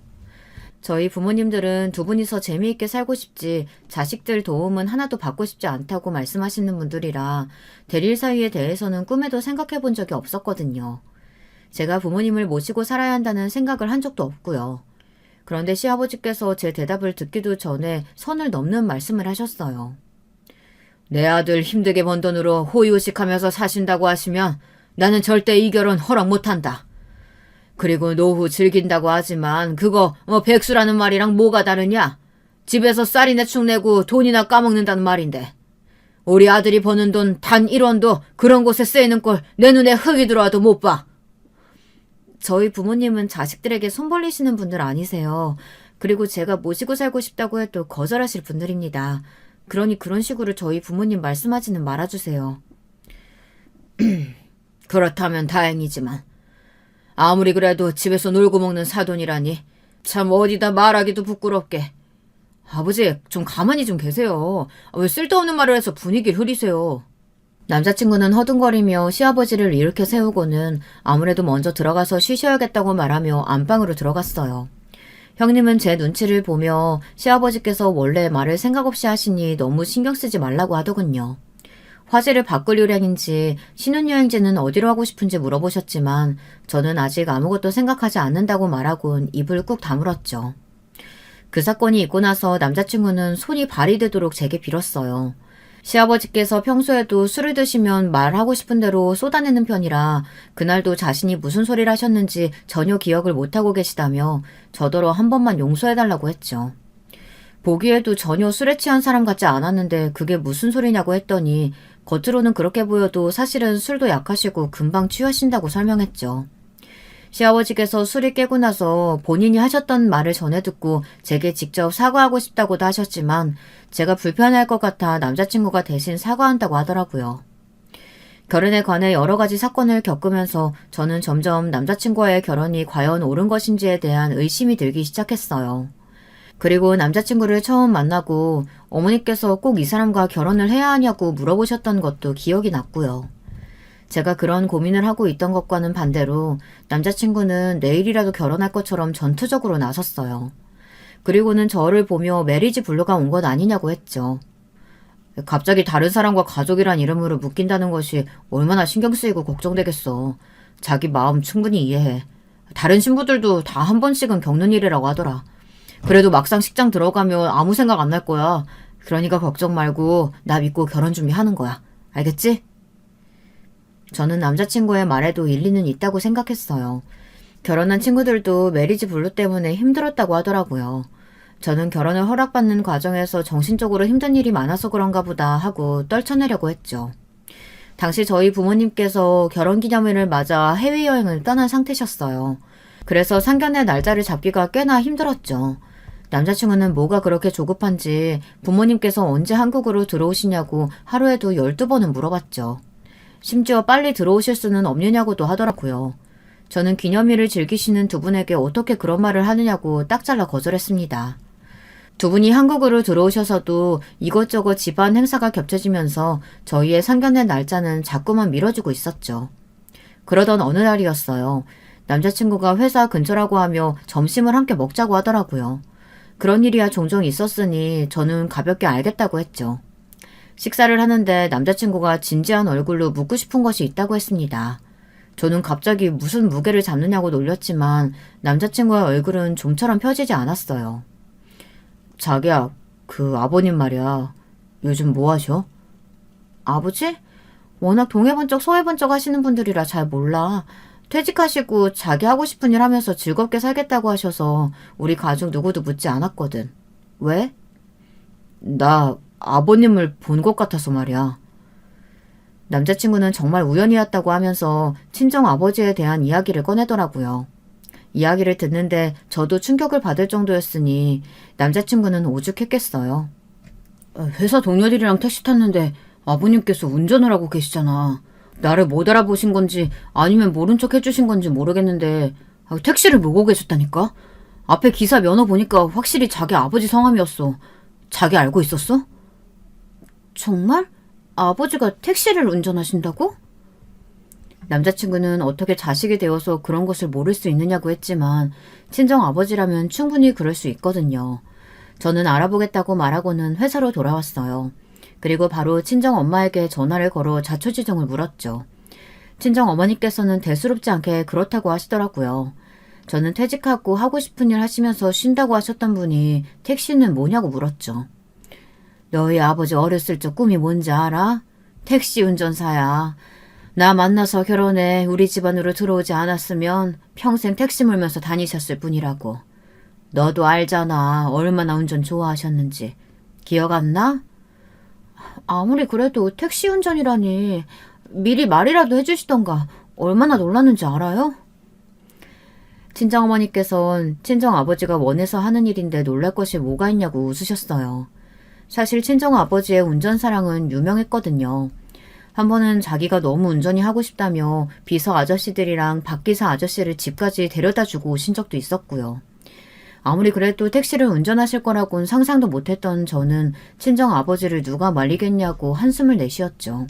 저희 부모님들은 두 분이서 재미있게 살고 싶지 자식들 도움은 하나도 받고 싶지 않다고 말씀하시는 분들이라 대릴 사위에 대해서는 꿈에도 생각해 본 적이 없었거든요. 제가 부모님을 모시고 살아야 한다는 생각을 한 적도 없고요. 그런데 시아버지께서 제 대답을 듣기도 전에 선을 넘는 말씀을 하셨어요. 내 아들 힘들게 번 돈으로 호의호식하면서 사신다고 하시면 나는 절대 이 결혼 허락 못한다. 그리고 노후 즐긴다고 하지만 그거 백수라는 말이랑 뭐가 다르냐? 집에서 쌀이나 축 내고 돈이나 까먹는다는 말인데. 우리 아들이 버는 돈 단 1원도 그런 곳에 쓰이는 꼴 내 눈에 흙이 들어와도 못 봐. 저희 부모님은 자식들에게 손 벌리시는 분들 아니세요. 그리고 제가 모시고 살고 싶다고 해도 거절하실 분들입니다. 그러니 그런 식으로 저희 부모님 말씀하지는 말아주세요. 그렇다면 다행이지만 아무리 그래도 집에서 놀고 먹는 사돈이라니 참 어디다 말하기도 부끄럽게. 아버지 좀 가만히 좀 계세요. 왜 쓸데없는 말을 해서 분위기를 흐리세요. 남자친구는 허둥거리며 시아버지를 이렇게 세우고는 아무래도 먼저 들어가서 쉬셔야겠다고 말하며 안방으로 들어갔어요. 형님은 제 눈치를 보며 시아버지께서 원래 말을 생각 없이 하시니 너무 신경 쓰지 말라고 하더군요. 화제를 바꿀 요량인지 신혼여행지는 어디로 하고 싶은지 물어보셨지만 저는 아직 아무것도 생각하지 않는다고 말하곤 입을 꾹 다물었죠. 그 사건이 있고 나서 남자친구는 손이 발이 되도록 제게 빌었어요. 시아버지께서 평소에도 술을 드시면 말하고 싶은 대로 쏟아내는 편이라 그날도 자신이 무슨 소리를 하셨는지 전혀 기억을 못하고 계시다며 저더러 한 번만 용서해달라고 했죠. 보기에도 전혀 술에 취한 사람 같지 않았는데 그게 무슨 소리냐고 했더니 겉으로는 그렇게 보여도 사실은 술도 약하시고 금방 취하신다고 설명했죠. 시아버지께서 술이 깨고 나서 본인이 하셨던 말을 전해 듣고 제게 직접 사과하고 싶다고도 하셨지만 제가 불편할 것 같아 남자친구가 대신 사과한다고 하더라고요. 결혼에 관해 여러 가지 사건을 겪으면서 저는 점점 남자친구와의 결혼이 과연 옳은 것인지에 대한 의심이 들기 시작했어요. 그리고 남자친구를 처음 만나고 어머니께서 꼭 이 사람과 결혼을 해야 하냐고 물어보셨던 것도 기억이 났고요. 제가 그런 고민을 하고 있던 것과는 반대로 남자친구는 내일이라도 결혼할 것처럼 전투적으로 나섰어요. 그리고는 저를 보며 메리지 블루가 온 것 아니냐고 했죠. 갑자기 다른 사람과 가족이란 이름으로 묶인다는 것이 얼마나 신경 쓰이고 걱정되겠어. 자기 마음 충분히 이해해. 다른 신부들도 다 한 번씩은 겪는 일이라고 하더라. 그래도 막상 식장 들어가면 아무 생각 안 날 거야. 그러니까 걱정 말고 나 믿고 결혼 준비하는 거야. 알겠지? 저는 남자친구의 말에도 일리는 있다고 생각했어요. 결혼한 친구들도 메리지 블루 때문에 힘들었다고 하더라고요. 저는 결혼을 허락받는 과정에서 정신적으로 힘든 일이 많아서 그런가 보다 하고 떨쳐내려고 했죠. 당시 저희 부모님께서 결혼기념일을 맞아 해외여행을 떠난 상태셨어요. 그래서 상견례 날짜를 잡기가 꽤나 힘들었죠. 남자친구는 뭐가 그렇게 조급한지 부모님께서 언제 한국으로 들어오시냐고 하루에도 12번은 물어봤죠. 심지어 빨리 들어오실 수는 없느냐고도 하더라고요. 저는 기념일을 즐기시는 두 분에게 어떻게 그런 말을 하느냐고 딱 잘라 거절했습니다. 두 분이 한국으로 들어오셔서도 이것저것 집안 행사가 겹쳐지면서 저희의 상견례 날짜는 자꾸만 미뤄지고 있었죠. 그러던 어느 날이었어요. 남자친구가 회사 근처라고 하며 점심을 함께 먹자고 하더라고요. 그런 일이야 종종 있었으니 저는 가볍게 알겠다고 했죠. 식사를 하는데 남자친구가 진지한 얼굴로 묻고 싶은 것이 있다고 했습니다. 저는 갑자기 무슨 무게를 잡느냐고 놀렸지만 남자친구의 얼굴은 좀처럼 펴지지 않았어요. 자기야, 그 아버님 말이야. 요즘 뭐 하셔? 아버지? 워낙 동해번쩍 서해번쩍 하시는 분들이라 잘 몰라. 퇴직하시고 자기 하고 싶은 일 하면서 즐겁게 살겠다고 하셔서 우리 가족 누구도 묻지 않았거든. 왜? 나 아버님을 본 것 같아서 말이야. 남자친구는 정말 우연이었다고 하면서 친정 아버지에 대한 이야기를 꺼내더라고요. 이야기를 듣는데 저도 충격을 받을 정도였으니 남자친구는 오죽했겠어요. 회사 동료들이랑 택시 탔는데 아버님께서 운전을 하고 계시잖아. 나를 못 알아보신 건지 아니면 모른 척 해주신 건지 모르겠는데 택시를 몰고 계셨다니까? 앞에 기사 면허 보니까 확실히 자기 아버지 성함이었어. 자기 알고 있었어? 정말? 아버지가 택시를 운전하신다고? 남자친구는 어떻게 자식이 되어서 그런 것을 모를 수 있느냐고 했지만 친정 아버지라면 충분히 그럴 수 있거든요. 저는 알아보겠다고 말하고는 회사로 돌아왔어요. 그리고 바로 친정 엄마에게 전화를 걸어 자초지종을 물었죠. 친정 어머니께서는 대수롭지 않게 그렇다고 하시더라고요. 저는 퇴직하고 하고 싶은 일 하시면서 쉰다고 하셨던 분이 택시는 뭐냐고 물었죠. 너희 아버지 어렸을 적 꿈이 뭔지 알아? 택시 운전사야. 나 만나서 결혼해 우리 집안으로 들어오지 않았으면 평생 택시 몰면서 다니셨을 뿐이라고. 너도 알잖아. 얼마나 운전 좋아하셨는지. 기억 안 나? 아무리 그래도 택시 운전이라니. 미리 말이라도 해주시던가. 얼마나 놀랐는지 알아요? 친정어머니께선 친정아버지가 원해서 하는 일인데 놀랄 것이 뭐가 있냐고 웃으셨어요. 사실 친정아버지의 운전사랑은 유명했거든요. 한 번은 자기가 너무 운전이 하고 싶다며 비서 아저씨들이랑 박기사 아저씨를 집까지 데려다주고 오신 적도 있었고요. 아무리 그래도 택시를 운전하실 거라고는 상상도 못했던 저는 친정아버지를 누가 말리겠냐고 한숨을 내쉬었죠.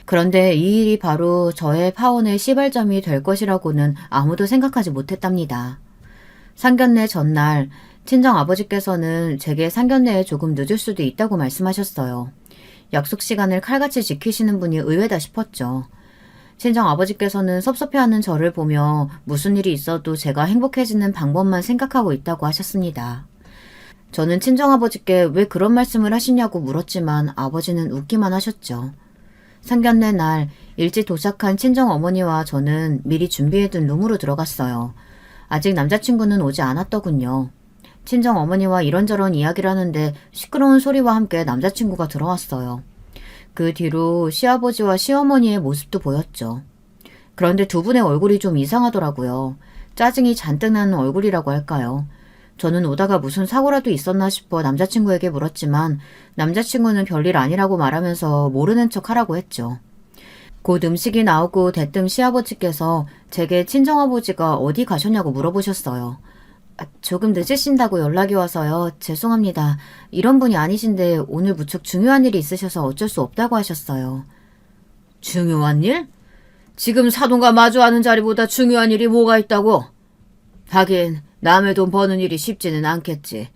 그런데 이 일이 바로 저의 파혼의 시발점이 될 것이라고는 아무도 생각하지 못했답니다. 상견례 전날 친정아버지께서는 제게 상견례에 조금 늦을 수도 있다고 말씀하셨어요. 약속 시간을 칼같이 지키시는 분이 의외다 싶었죠. 친정아버지께서는 섭섭해하는 저를 보며 무슨 일이 있어도 제가 행복해지는 방법만 생각하고 있다고 하셨습니다. 저는 친정아버지께 왜 그런 말씀을 하시냐고 물었지만 아버지는 웃기만 하셨죠. 상견례 날 일찍 도착한 친정어머니와 저는 미리 준비해둔 룸으로 들어갔어요. 아직 남자친구는 오지 않았더군요. 친정어머니와 이런저런 이야기를 하는데 시끄러운 소리와 함께 남자친구가 들어왔어요. 그 뒤로 시아버지와 시어머니의 모습도 보였죠. 그런데 두 분의 얼굴이 좀 이상하더라고요. 짜증이 잔뜩 나는 얼굴이라고 할까요? 저는 오다가 무슨 사고라도 있었나 싶어 남자친구에게 물었지만 남자친구는 별일 아니라고 말하면서 모르는 척 하라고 했죠. 곧 음식이 나오고 대뜸 시아버지께서 제게 친정아버지가 어디 가셨냐고 물어보셨어요. 조금 늦으신다고 연락이 와서요. 죄송합니다. 이런 분이 아니신데 오늘 무척 중요한 일이 있으셔서 어쩔 수 없다고 하셨어요. 중요한 일? 지금 사돈과 마주하는 자리보다 중요한 일이 뭐가 있다고? 하긴 남의 돈 버는 일이 쉽지는 않겠지.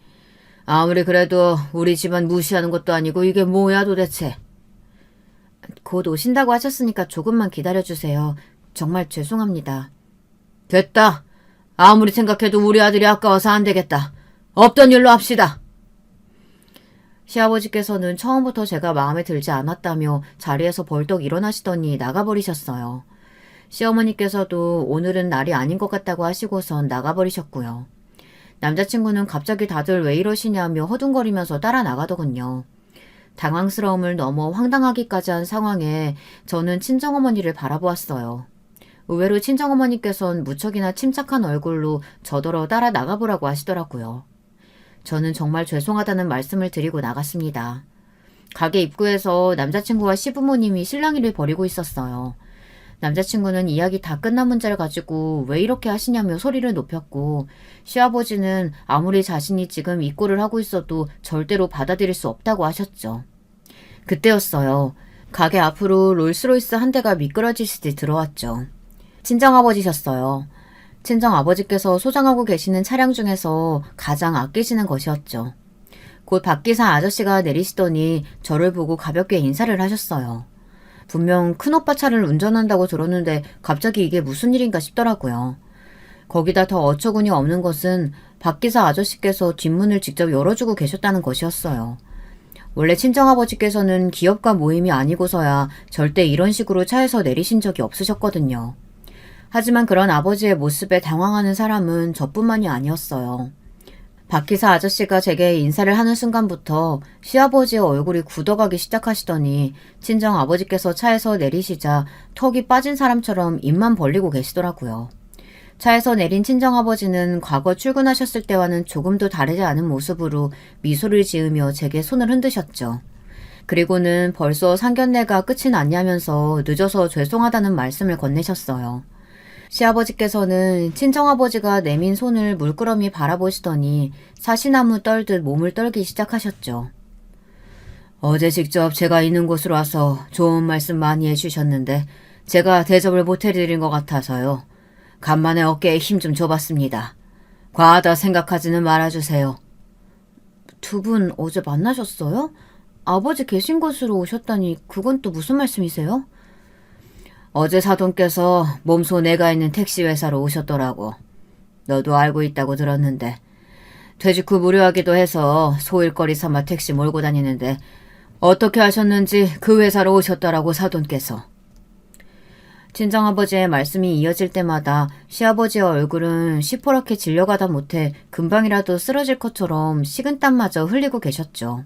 아무리 그래도 우리 집안 무시하는 것도 아니고 이게 뭐야 도대체. 곧 오신다고 하셨으니까 조금만 기다려주세요. 정말 죄송합니다. 됐다. 아무리 생각해도 우리 아들이 아까워서 안 되겠다. 없던 일로 합시다. 시아버지께서는 처음부터 제가 마음에 들지 않았다며 자리에서 벌떡 일어나시더니 나가버리셨어요. 시어머니께서도 오늘은 날이 아닌 것 같다고 하시고선 나가버리셨고요. 남자친구는 갑자기 다들 왜 이러시냐며 허둥거리면서 따라 나가더군요. 당황스러움을 넘어 황당하기까지 한 상황에 저는 친정어머니를 바라보았어요. 의외로 친정어머니께선 무척이나 침착한 얼굴로 저더러 따라 나가보라고 하시더라고요. 저는 정말 죄송하다는 말씀을 드리고 나갔습니다. 가게 입구에서 남자친구와 시부모님이 실랑이를 벌이고 있었어요. 남자친구는 이야기 다 끝난 문제를 가지고 왜 이렇게 하시냐며 소리를 높였고 시아버지는 아무리 자신이 지금 이 꼴을 하고 있어도 절대로 받아들일 수 없다고 하셨죠. 그때였어요. 가게 앞으로 롤스로이스 한 대가 미끄러지시듯이 들어왔죠. 친정아버지셨어요. 친정아버지께서 소장하고 계시는 차량 중에서 가장 아끼시는 것이었죠. 곧 박기사 아저씨가 내리시더니 저를 보고 가볍게 인사를 하셨어요. 분명 큰오빠 차를 운전한다고 들었는데 갑자기 이게 무슨 일인가 싶더라고요. 거기다 더 어처구니 없는 것은 박기사 아저씨께서 뒷문을 직접 열어주고 계셨다는 것이었어요. 원래 친정아버지께서는 기업가 모임이 아니고서야 절대 이런 식으로 차에서 내리신 적이 없으셨거든요. 하지만 그런 아버지의 모습에 당황하는 사람은 저뿐만이 아니었어요. 박기사 아저씨가 제게 인사를 하는 순간부터 시아버지의 얼굴이 굳어가기 시작하시더니 친정아버지께서 차에서 내리시자 턱이 빠진 사람처럼 입만 벌리고 계시더라고요. 차에서 내린 친정아버지는 과거 출근하셨을 때와는 조금도 다르지 않은 모습으로 미소를 지으며 제게 손을 흔드셨죠. 그리고는 벌써 상견례가 끝이 났냐면서 늦어서 죄송하다는 말씀을 건네셨어요. 시아버지께서는 친정아버지가 내민 손을 물끄러미 바라보시더니 사시나무 떨듯 몸을 떨기 시작하셨죠. 어제 직접 제가 있는 곳으로 와서 좋은 말씀 많이 해주셨는데 제가 대접을 못해드린 것 같아서요. 간만에 어깨에 힘 좀 줘봤습니다. 과하다 생각하지는 말아주세요. 두 분 어제 만나셨어요? 아버지 계신 곳으로 오셨다니 그건 또 무슨 말씀이세요? 어제 사돈께서 몸소 내가 있는 택시회사로 오셨더라고. 너도 알고 있다고 들었는데 퇴직 후 무료하기도 해서 소일거리 삼아 택시 몰고 다니는데 어떻게 하셨는지 그 회사로 오셨더라고 사돈께서. 친정아버지의 말씀이 이어질 때마다 시아버지의 얼굴은 시퍼렇게 질려가다 못해 금방이라도 쓰러질 것처럼 식은땀마저 흘리고 계셨죠.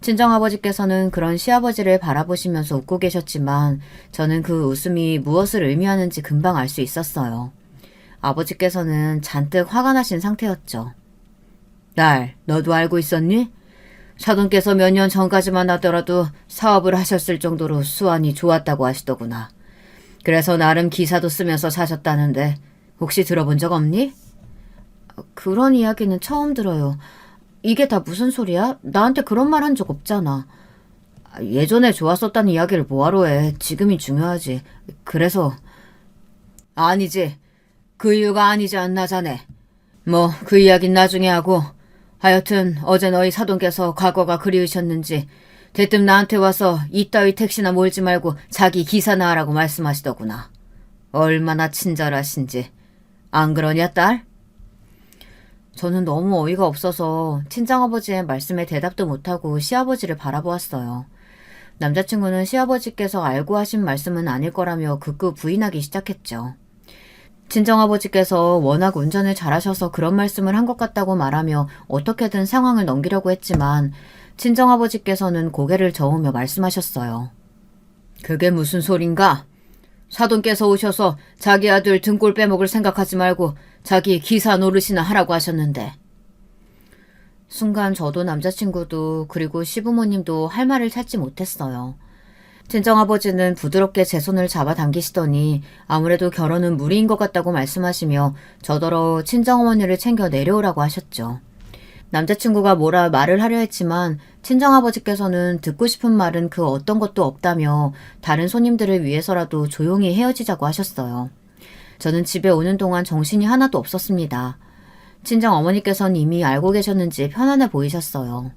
친정아버지께서는 그런 시아버지를 바라보시면서 웃고 계셨지만 저는 그 웃음이 무엇을 의미하는지 금방 알 수 있었어요. 아버지께서는 잔뜩 화가 나신 상태였죠. 딸, 너도 알고 있었니? 사돈께서 몇 년 전까지만 하더라도 사업을 하셨을 정도로 수완이 좋았다고 하시더구나. 그래서 나름 기사도 쓰면서 사셨다는데 혹시 들어본 적 없니? 그런 이야기는 처음 들어요. 이게 다 무슨 소리야? 나한테 그런 말 한 적 없잖아. 예전에 좋았었다는 이야기를 뭐하러 해. 지금이 중요하지. 그래서. 아니지. 그 이유가 아니지 않나 자네. 뭐 그 이야기는 나중에 하고. 하여튼 어제 너희 사돈께서 과거가 그리우셨는지 대뜸 나한테 와서 이따위 택시나 몰지 말고 자기 기사나 하라고 말씀하시더구나. 얼마나 친절하신지. 안 그러냐 딸? 저는 너무 어이가 없어서 친정아버지의 말씀에 대답도 못하고 시아버지를 바라보았어요. 남자친구는 시아버지께서 알고 하신 말씀은 아닐 거라며 극구 부인하기 시작했죠. 친정아버지께서 워낙 운전을 잘하셔서 그런 말씀을 한 것 같다고 말하며 어떻게든 상황을 넘기려고 했지만 친정아버지께서는 고개를 저으며 말씀하셨어요. 그게 무슨 소린가? 사돈께서 오셔서 자기 아들 등골 빼먹을 생각하지 말고 자기 기사 노릇이나 하라고 하셨는데. 순간 저도 남자친구도 그리고 시부모님도 할 말을 찾지 못했어요. 친정아버지는 부드럽게 제 손을 잡아당기시더니 아무래도 결혼은 무리인 것 같다고 말씀하시며 저더러 친정어머니를 챙겨 내려오라고 하셨죠. 남자친구가 뭐라 말을 하려 했지만 친정아버지께서는 듣고 싶은 말은 그 어떤 것도 없다며 다른 손님들을 위해서라도 조용히 헤어지자고 하셨어요. 저는 집에 오는 동안 정신이 하나도 없었습니다. 친정어머니께서는 이미 알고 계셨는지 편안해 보이셨어요.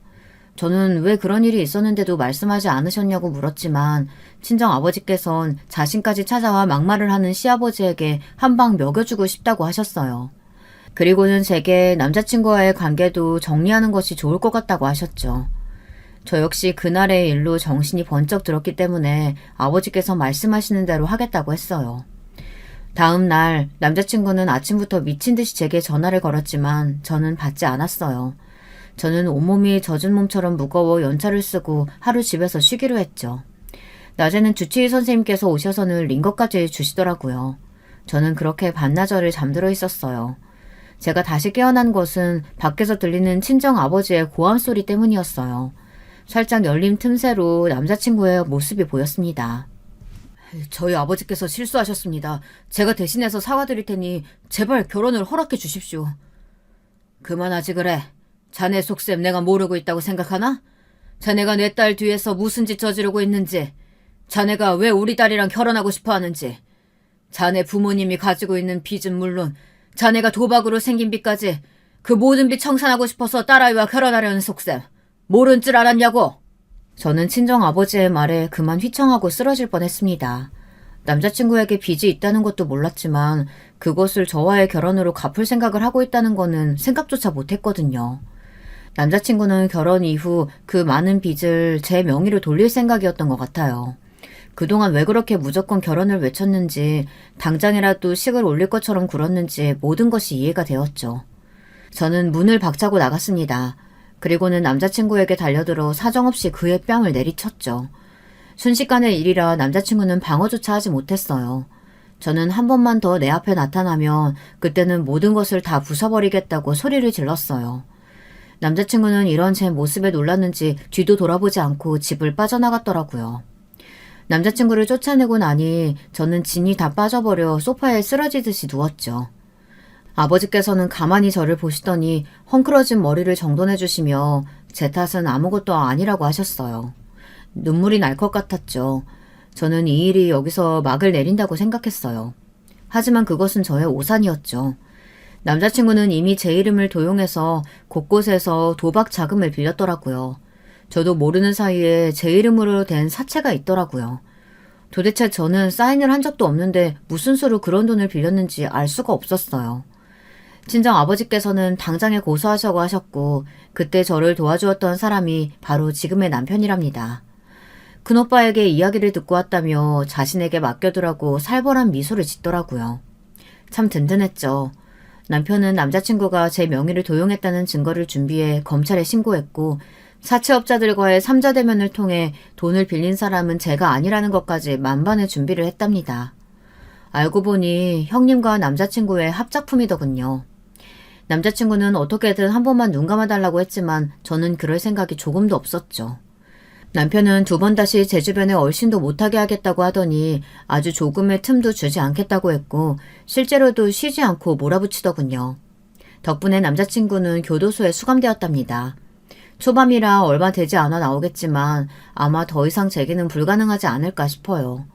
저는 왜 그런 일이 있었는데도 말씀하지 않으셨냐고 물었지만 친정아버지께서는 자신까지 찾아와 막말을 하는 시아버지에게 한 방 먹여주고 싶다고 하셨어요. 그리고는 제게 남자친구와의 관계도 정리하는 것이 좋을 것 같다고 하셨죠. 저 역시 그날의 일로 정신이 번쩍 들었기 때문에 아버지께서 말씀하시는 대로 하겠다고 했어요. 다음 날 남자친구는 아침부터 미친 듯이 제게 전화를 걸었지만 저는 받지 않았어요. 저는 온몸이 젖은 몸처럼 무거워 연차를 쓰고 하루 집에서 쉬기로 했죠. 낮에는 주치의 선생님께서 오셔서는 링거까지 주시더라고요. 저는 그렇게 반나절을 잠들어 있었어요. 제가 다시 깨어난 것은 밖에서 들리는 친정아버지의 고함 소리 때문이었어요. 살짝 열린 틈새로 남자친구의 모습이 보였습니다. 저희 아버지께서 실수하셨습니다. 제가 대신해서 사과드릴 테니 제발 결혼을 허락해 주십시오. 그만하지 그래. 자네 속셈 내가 모르고 있다고 생각하나? 자네가 내 딸 뒤에서 무슨 짓 저지르고 있는지, 자네가 왜 우리 딸이랑 결혼하고 싶어 하는지, 자네 부모님이 가지고 있는 빚은 물론 자네가 도박으로 생긴 빚까지 그 모든 빚 청산하고 싶어서 딸아이와 결혼하려는 속셈 모른 줄 알았냐고. 저는 친정아버지의 말에 그만 휘청하고 쓰러질 뻔했습니다. 남자친구에게 빚이 있다는 것도 몰랐지만 그것을 저와의 결혼으로 갚을 생각을 하고 있다는 거는 생각조차 못했거든요. 남자친구는 결혼 이후 그 많은 빚을 제 명의로 돌릴 생각이었던 것 같아요. 그동안 왜 그렇게 무조건 결혼을 외쳤는지, 당장이라도 식을 올릴 것처럼 굴었는지 모든 것이 이해가 되었죠. 저는 문을 박차고 나갔습니다. 그리고는 남자친구에게 달려들어 사정없이 그의 뺨을 내리쳤죠. 순식간의 일이라 남자친구는 방어조차 하지 못했어요. 저는 한 번만 더 내 앞에 나타나면 그때는 모든 것을 다 부숴버리겠다고 소리를 질렀어요. 남자친구는 이런 제 모습에 놀랐는지 뒤도 돌아보지 않고 집을 빠져나갔더라고요. 남자친구를 쫓아내고 나니 저는 진이 다 빠져버려 소파에 쓰러지듯이 누웠죠. 아버지께서는 가만히 저를 보시더니 헝클어진 머리를 정돈해 주시며 제 탓은 아무것도 아니라고 하셨어요. 눈물이 날 것 같았죠. 저는 이 일이 여기서 막을 내린다고 생각했어요. 하지만 그것은 저의 오산이었죠. 남자친구는 이미 제 이름을 도용해서 곳곳에서 도박 자금을 빌렸더라고요. 저도 모르는 사이에 제 이름으로 된 사채가 있더라고요. 도대체 저는 사인을 한 적도 없는데 무슨 수로 그런 돈을 빌렸는지 알 수가 없었어요. 친정 아버지께서는 당장에 고소하자고 하셨고 그때 저를 도와주었던 사람이 바로 지금의 남편이랍니다. 큰오빠에게 이야기를 듣고 왔다며 자신에게 맡겨두라고 살벌한 미소를 짓더라고요. 참 든든했죠. 남편은 남자친구가 제 명의를 도용했다는 증거를 준비해 검찰에 신고했고 사채업자들과의 삼자대면을 통해 돈을 빌린 사람은 제가 아니라는 것까지 만반의 준비를 했답니다. 알고 보니 형님과 남자친구의 합작품이더군요. 남자친구는 어떻게든 한 번만 눈 감아달라고 했지만 저는 그럴 생각이 조금도 없었죠. 남편은 두 번 다시 제 주변에 얼씬도 못하게 하겠다고 하더니 아주 조금의 틈도 주지 않겠다고 했고 실제로도 쉬지 않고 몰아붙이더군요. 덕분에 남자친구는 교도소에 수감되었답니다. 초밤이라 얼마 되지 않아 나오겠지만 아마 더 이상 재기는 불가능하지 않을까 싶어요.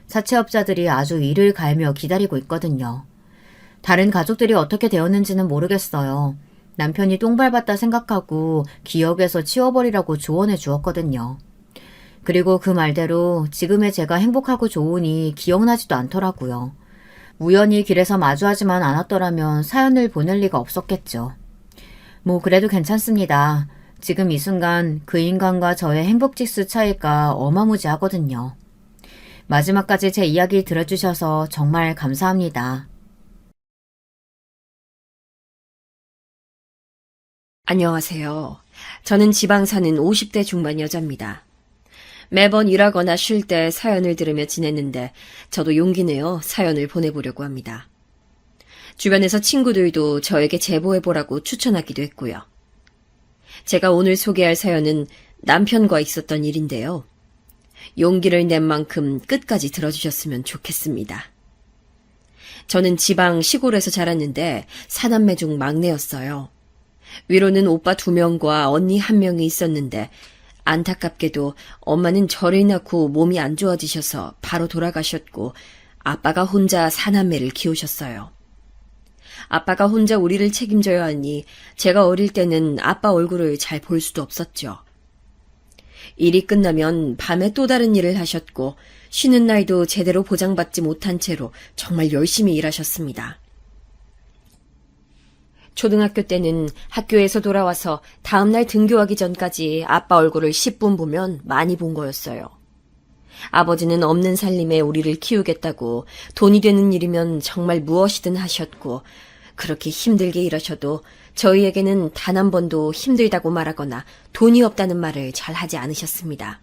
사채업자들이 아주 이를 갈며 기다리고 있거든요. 다른 가족들이 어떻게 되었는지는 모르겠어요. 남편이 똥 밟았다 생각하고 기억에서 치워버리라고 조언해 주었거든요. 그리고 그 말대로 지금의 제가 행복하고 좋으니 기억나지도 않더라고요. 우연히 길에서 마주하지만 않았더라면 사연을 보낼 리가 없었겠죠. 뭐 그래도 괜찮습니다. 지금 이 순간 그 인간과 저의 행복지수 차이가 어마무지하거든요. 마지막까지 제 이야기 들어주셔서 정말 감사합니다. 안녕하세요. 저는 지방 사는 50대 중반 여자입니다. 매번 일하거나 쉴 때 사연을 들으며 지냈는데 저도 용기 내어 사연을 보내보려고 합니다. 주변에서 친구들도 저에게 제보해보라고 추천하기도 했고요. 제가 오늘 소개할 사연은 남편과 있었던 일인데요. 용기를 낸 만큼 끝까지 들어주셨으면 좋겠습니다. 저는 지방 시골에서 자랐는데 사남매 중 막내였어요. 위로는 오빠 2명과 언니 1명이 있었는데 안타깝게도 엄마는 저를 낳고 몸이 안 좋아지셔서 바로 돌아가셨고 아빠가 혼자 사남매를 키우셨어요. 아빠가 혼자 우리를 책임져야 하니 제가 어릴 때는 아빠 얼굴을 잘 볼 수도 없었죠. 일이 끝나면 밤에 또 다른 일을 하셨고 쉬는 날도 제대로 보장받지 못한 채로 정말 열심히 일하셨습니다. 초등학교 때는 학교에서 돌아와서 다음날 등교하기 전까지 아빠 얼굴을 10분 보면 많이 본 거였어요. 아버지는 없는 살림에 우리를 키우겠다고 돈이 되는 일이면 정말 무엇이든 하셨고 그렇게 힘들게 일하셔도 저희에게는 단 한 번도 힘들다고 말하거나 돈이 없다는 말을 잘 하지 않으셨습니다.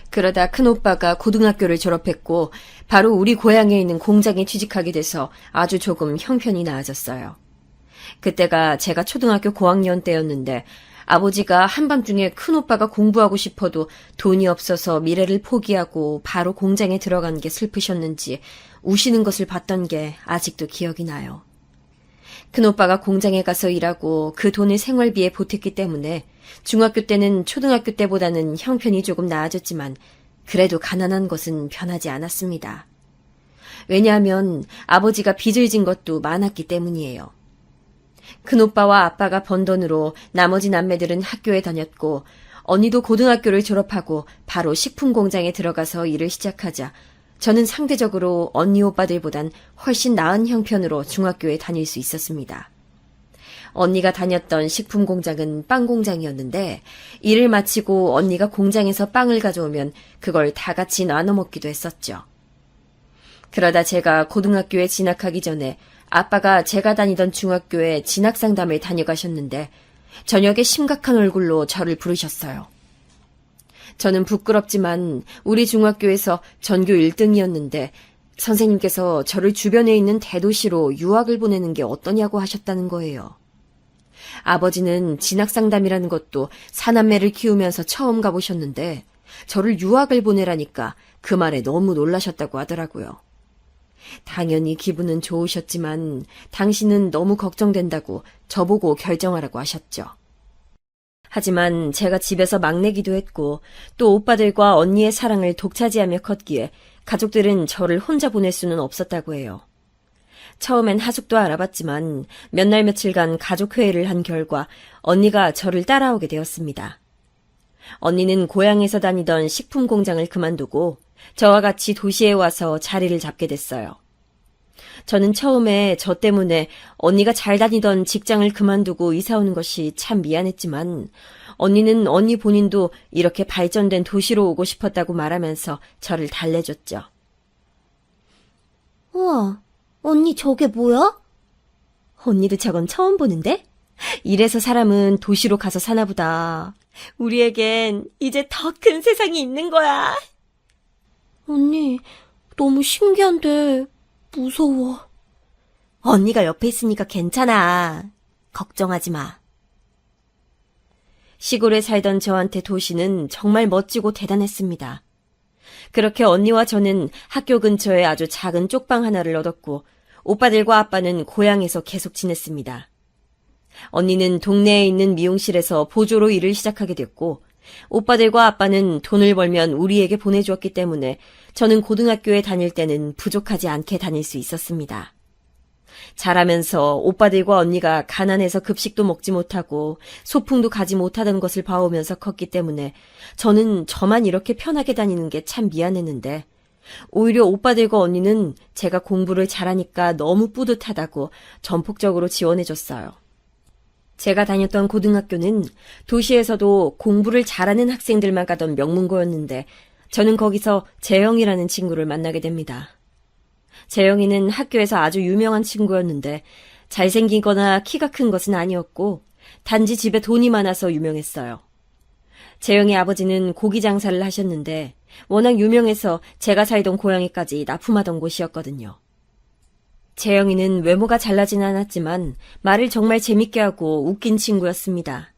그러다 큰오빠가 고등학교를 졸업했고 바로 우리 고향에 있는 공장에 취직하게 돼서 아주 조금 형편이 나아졌어요. 그때가 제가 초등학교 고학년 때였는데 아버지가 한밤중에 큰오빠가 공부하고 싶어도 돈이 없어서 미래를 포기하고 바로 공장에 들어간 게 슬프셨는지 우시는 것을 봤던 게 아직도 기억이 나요. 큰오빠가 공장에 가서 일하고 그 돈을 생활비에 보탰기 때문에 중학교 때는 초등학교 때보다는 형편이 조금 나아졌지만 그래도 가난한 것은 변하지 않았습니다. 왜냐하면 아버지가 빚을 진 것도 많았기 때문이에요. 큰오빠와 아빠가 번 돈으로 나머지 남매들은 학교에 다녔고 언니도 고등학교를 졸업하고 바로 식품 공장에 들어가서 일을 시작하자 저는 상대적으로 언니 오빠들보단 훨씬 나은 형편으로 중학교에 다닐 수 있었습니다. 언니가 다녔던 식품 공장은 빵 공장이었는데 일을 마치고 언니가 공장에서 빵을 가져오면 그걸 다 같이 나눠 먹기도 했었죠. 그러다 제가 고등학교에 진학하기 전에 아빠가 제가 다니던 중학교에 진학상담을 다녀가셨는데 저녁에 심각한 얼굴로 저를 부르셨어요. 저는 부끄럽지만 우리 중학교에서 전교 1등이었는데 선생님께서 저를 주변에 있는 대도시로 유학을 보내는 게 어떠냐고 하셨다는 거예요. 아버지는 진학상담이라는 것도 사남매를 키우면서 처음 가보셨는데 저를 유학을 보내라니까 그 말에 너무 놀라셨다고 하더라고요. 당연히 기분은 좋으셨지만 당신은 너무 걱정된다고 저보고 결정하라고 하셨죠. 하지만 제가 집에서 막내기도 했고 또 오빠들과 언니의 사랑을 독차지하며 컸기에 가족들은 저를 혼자 보낼 수는 없었다고 해요. 처음엔 하숙도 알아봤지만 몇 날 며칠간 가족회의를 한 결과 언니가 저를 따라오게 되었습니다. 언니는 고향에서 다니던 식품 공장을 그만두고 저와 같이 도시에 와서 자리를 잡게 됐어요. 저는 처음에 저 때문에 언니가 잘 다니던 직장을 그만두고 이사 오는 것이 참 미안했지만 언니는 언니 본인도 이렇게 발전된 도시로 오고 싶었다고 말하면서 저를 달래줬죠. 우와, 언니 저게 뭐야? 언니도 저건 처음 보는데? 이래서 사람은 도시로 가서 사나 보다. 우리에겐 이제 더 큰 세상이 있는 거야. 언니, 너무 신기한데 무서워. 언니가 옆에 있으니까 괜찮아. 걱정하지 마. 시골에 살던 저한테 도시는 정말 멋지고 대단했습니다. 그렇게 언니와 저는 학교 근처에 아주 작은 쪽방 하나를 얻었고 오빠들과 아빠는 고향에서 계속 지냈습니다. 언니는 동네에 있는 미용실에서 보조로 일을 시작하게 됐고 오빠들과 아빠는 돈을 벌면 우리에게 보내주었기 때문에 저는 고등학교에 다닐 때는 부족하지 않게 다닐 수 있었습니다. 자라면서 오빠들과 언니가 가난해서 급식도 먹지 못하고 소풍도 가지 못하던 것을 봐오면서 컸기 때문에 저는 저만 이렇게 편하게 다니는 게 참 미안했는데 오히려 오빠들과 언니는 제가 공부를 잘하니까 너무 뿌듯하다고 전폭적으로 지원해줬어요. 제가 다녔던 고등학교는 도시에서도 공부를 잘하는 학생들만 가던 명문고였는데 저는 거기서 재영이라는 친구를 만나게 됩니다. 재영이는 학교에서 아주 유명한 친구였는데 잘생기거나 키가 큰 것은 아니었고 단지 집에 돈이 많아서 유명했어요. 재영이 아버지는 고기 장사를 하셨는데 워낙 유명해서 제가 살던 고향에까지 납품하던 곳이었거든요. 재영이는 외모가 잘나진 않았지만 말을 정말 재밌게 하고 웃긴 친구였습니다.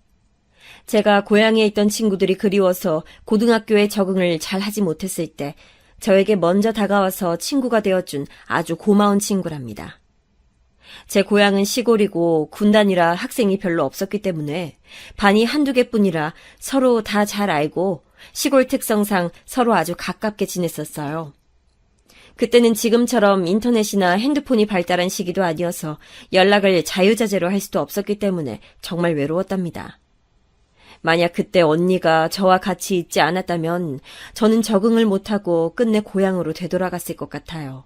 제가 고향에 있던 친구들이 그리워서 고등학교에 적응을 잘 하지 못했을 때 저에게 먼저 다가와서 친구가 되어준 아주 고마운 친구랍니다. 제 고향은 시골이고 군단이라 학생이 별로 없었기 때문에 반이 한두 개뿐이라 서로 다 잘 알고 시골 특성상 서로 아주 가깝게 지냈었어요. 그때는 지금처럼 인터넷이나 핸드폰이 발달한 시기도 아니어서 연락을 자유자재로 할 수도 없었기 때문에 정말 외로웠답니다. 만약 그때 언니가 저와 같이 있지 않았다면 저는 적응을 못하고 끝내 고향으로 되돌아갔을 것 같아요.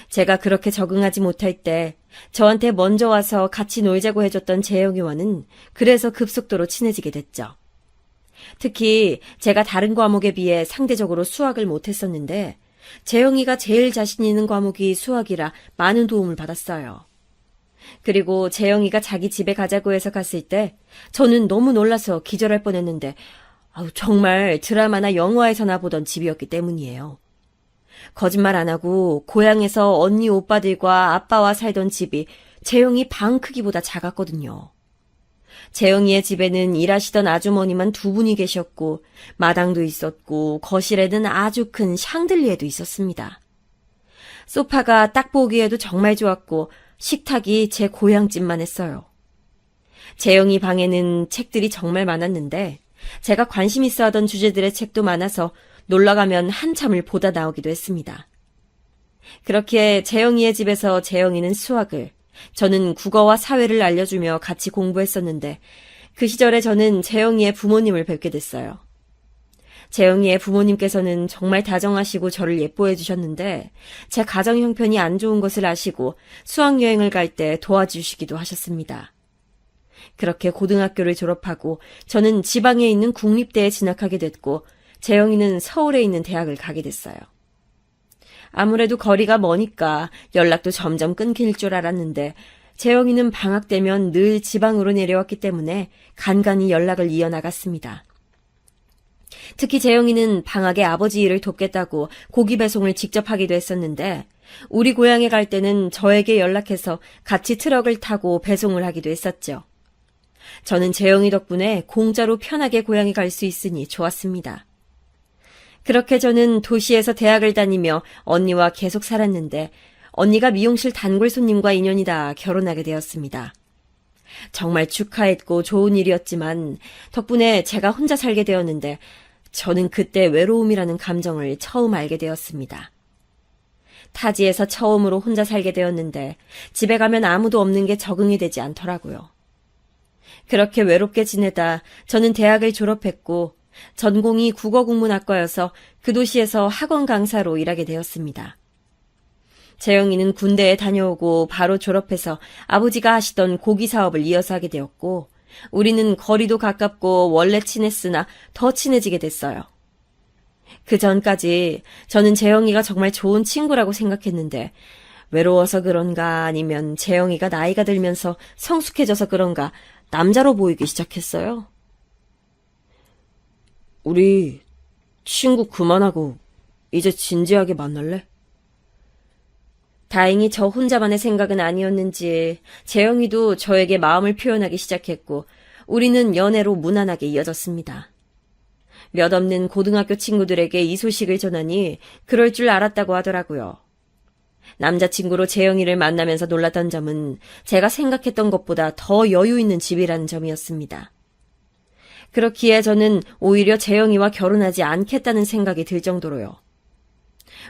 제가 그렇게 적응하지 못할 때 저한테 먼저 와서 같이 놀자고 해줬던 재영이와는 그래서 급속도로 친해지게 됐죠. 특히 제가 다른 과목에 비해 상대적으로 수학을 못했었는데 재영이가 제일 자신 있는 과목이 수학이라 많은 도움을 받았어요. 그리고 재영이가 자기 집에 가자고 해서 갔을 때 저는 너무 놀라서 기절할 뻔했는데 정말 드라마나 영화에서나 보던 집이었기 때문이에요. 거짓말 안 하고 고향에서 언니 오빠들과 아빠와 살던 집이 재영이 방 크기보다 작았거든요. 재영이의 집에는 일하시던 아주머니만 두 분이 계셨고 마당도 있었고 거실에는 아주 큰 샹들리에도 있었습니다. 소파가 딱 보기에도 정말 좋았고 식탁이 제 고향집만 했어요. 재영이 방에는 책들이 정말 많았는데 제가 관심 있어 하던 주제들의 책도 많아서 놀러가면 한참을 보다 나오기도 했습니다. 그렇게 재영이의 집에서 재영이는 수학을, 저는 국어와 사회를 알려주며 같이 공부했었는데 그 시절에 저는 재영이의 부모님을 뵙게 됐어요. 재영이의 부모님께서는 정말 다정하시고 저를 예뻐해 주셨는데 제 가정 형편이 안 좋은 것을 아시고 수학여행을 갈 때 도와주시기도 하셨습니다. 그렇게 고등학교를 졸업하고 저는 지방에 있는 국립대에 진학하게 됐고 재영이는 서울에 있는 대학을 가게 됐어요. 아무래도 거리가 머니까 연락도 점점 끊길 줄 알았는데 재영이는 방학 되면 늘 지방으로 내려왔기 때문에 간간히 연락을 이어나갔습니다. 특히 재영이는 방학에 아버지 일을 돕겠다고 고기 배송을 직접 하기도 했었는데 우리 고향에 갈 때는 저에게 연락해서 같이 트럭을 타고 배송을 하기도 했었죠. 저는 재영이 덕분에 공짜로 편하게 고향에 갈 수 있으니 좋았습니다. 그렇게 저는 도시에서 대학을 다니며 언니와 계속 살았는데 언니가 미용실 단골 손님과 인연이 닿아 결혼하게 되었습니다. 정말 축하했고 좋은 일이었지만 덕분에 제가 혼자 살게 되었는데 저는 그때 외로움이라는 감정을 처음 알게 되었습니다. 타지에서 처음으로 혼자 살게 되었는데 집에 가면 아무도 없는 게 적응이 되지 않더라고요. 그렇게 외롭게 지내다 저는 대학을 졸업했고 전공이 국어국문학과여서 그 도시에서 학원 강사로 일하게 되었습니다. 재영이는 군대에 다녀오고 바로 졸업해서 아버지가 하시던 고기 사업을 이어서 하게 되었고 우리는 거리도 가깝고 원래 친했으나 더 친해지게 됐어요. 그 전까지 저는 재영이가 정말 좋은 친구라고 생각했는데 외로워서 그런가 아니면 재영이가 나이가 들면서 성숙해져서 그런가 남자로 보이기 시작했어요. 우리 친구 그만하고 이제 진지하게 만날래? 다행히 저 혼자만의 생각은 아니었는지 재영이도 저에게 마음을 표현하기 시작했고 우리는 연애로 무난하게 이어졌습니다. 몇 없는 고등학교 친구들에게 이 소식을 전하니 그럴 줄 알았다고 하더라고요. 남자친구로 재영이를 만나면서 놀랐던 점은 제가 생각했던 것보다 더 여유 있는 집이라는 점이었습니다. 그렇기에 저는 오히려 재영이와 결혼하지 않겠다는 생각이 들 정도로요.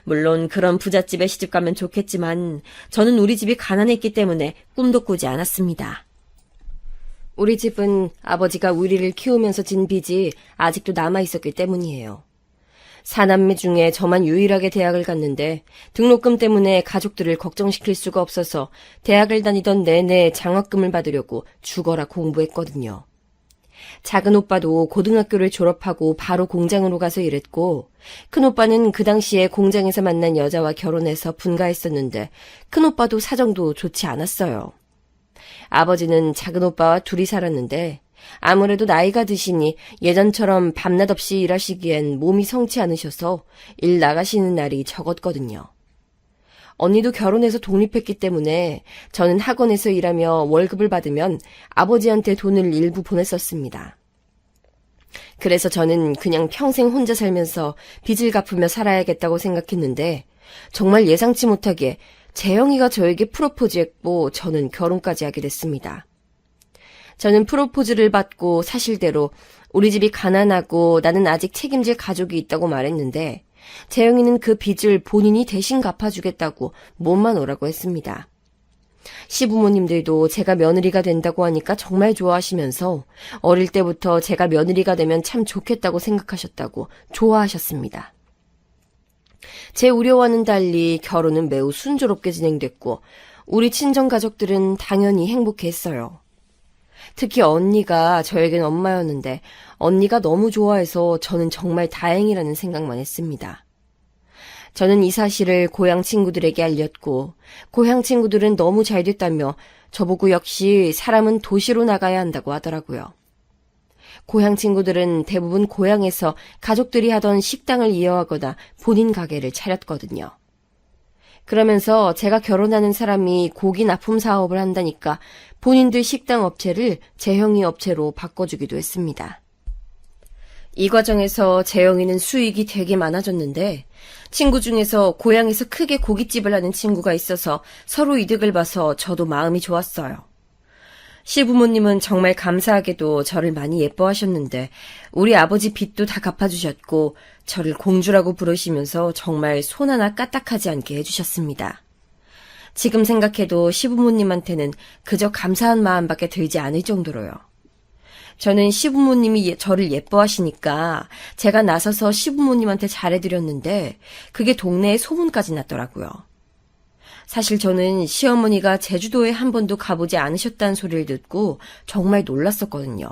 물론 그런 부잣집에 시집가면 좋겠지만 저는 우리 집이 가난했기 때문에 꿈도 꾸지 않았습니다. 우리 집은 아버지가 우리를 키우면서 진 빚이 아직도 남아있었기 때문이에요. 사남매 중에 저만 유일하게 대학을 갔는데 등록금 때문에 가족들을 걱정시킬 수가 없어서 대학을 다니던 내내 장학금을 받으려고 죽어라 공부했거든요. 작은 오빠도 고등학교를 졸업하고 바로 공장으로 가서 일했고, 큰 오빠는 그 당시에 공장에서 만난 여자와 결혼해서 분가했었는데 큰 오빠도 사정도 좋지 않았어요. 아버지는 작은 오빠와 둘이 살았는데 아무래도 나이가 드시니 예전처럼 밤낮 없이 일하시기엔 몸이 성치 않으셔서 일 나가시는 날이 적었거든요. 언니도 결혼해서 독립했기 때문에 저는 학원에서 일하며 월급을 받으면 아버지한테 돈을 일부 보냈었습니다. 그래서 저는 그냥 평생 혼자 살면서 빚을 갚으며 살아야겠다고 생각했는데 정말 예상치 못하게 재영이가 저에게 프로포즈했고 저는 결혼까지 하게 됐습니다. 저는 프로포즈를 받고 사실대로 우리 집이 가난하고 나는 아직 책임질 가족이 있다고 말했는데 재영이는 그 빚을 본인이 대신 갚아주겠다고 몸만 오라고 했습니다. 시부모님들도 제가 며느리가 된다고 하니까 정말 좋아하시면서 어릴 때부터 제가 며느리가 되면 참 좋겠다고 생각하셨다고 좋아하셨습니다. 제 우려와는 달리 결혼은 매우 순조롭게 진행됐고 우리 친정가족들은 당연히 행복했어요. 특히 언니가 저에겐 엄마였는데 언니가 너무 좋아해서 저는 정말 다행이라는 생각만 했습니다. 저는 이 사실을 고향 친구들에게 알렸고 고향 친구들은 너무 잘 됐다며 저보고 역시 사람은 도시로 나가야 한다고 하더라고요. 고향 친구들은 대부분 고향에서 가족들이 하던 식당을 이어가거나 본인 가게를 차렸거든요. 그러면서 제가 결혼하는 사람이 고기 납품 사업을 한다니까 본인들 식당 업체를 재영이 업체로 바꿔주기도 했습니다. 이 과정에서 재영이는 수익이 되게 많아졌는데 친구 중에서 고향에서 크게 고깃집을 하는 친구가 있어서 서로 이득을 봐서 저도 마음이 좋았어요. 시부모님은 정말 감사하게도 저를 많이 예뻐하셨는데 우리 아버지 빚도 다 갚아주셨고 저를 공주라고 부르시면서 정말 손 하나 까딱하지 않게 해주셨습니다. 지금 생각해도 시부모님한테는 그저 감사한 마음밖에 들지 않을 정도로요. 저는 시부모님이 저를 예뻐하시니까 제가 나서서 시부모님한테 잘해드렸는데 그게 동네에 소문까지 났더라고요. 사실 저는 시어머니가 제주도에 한 번도 가보지 않으셨다는 소리를 듣고 정말 놀랐었거든요.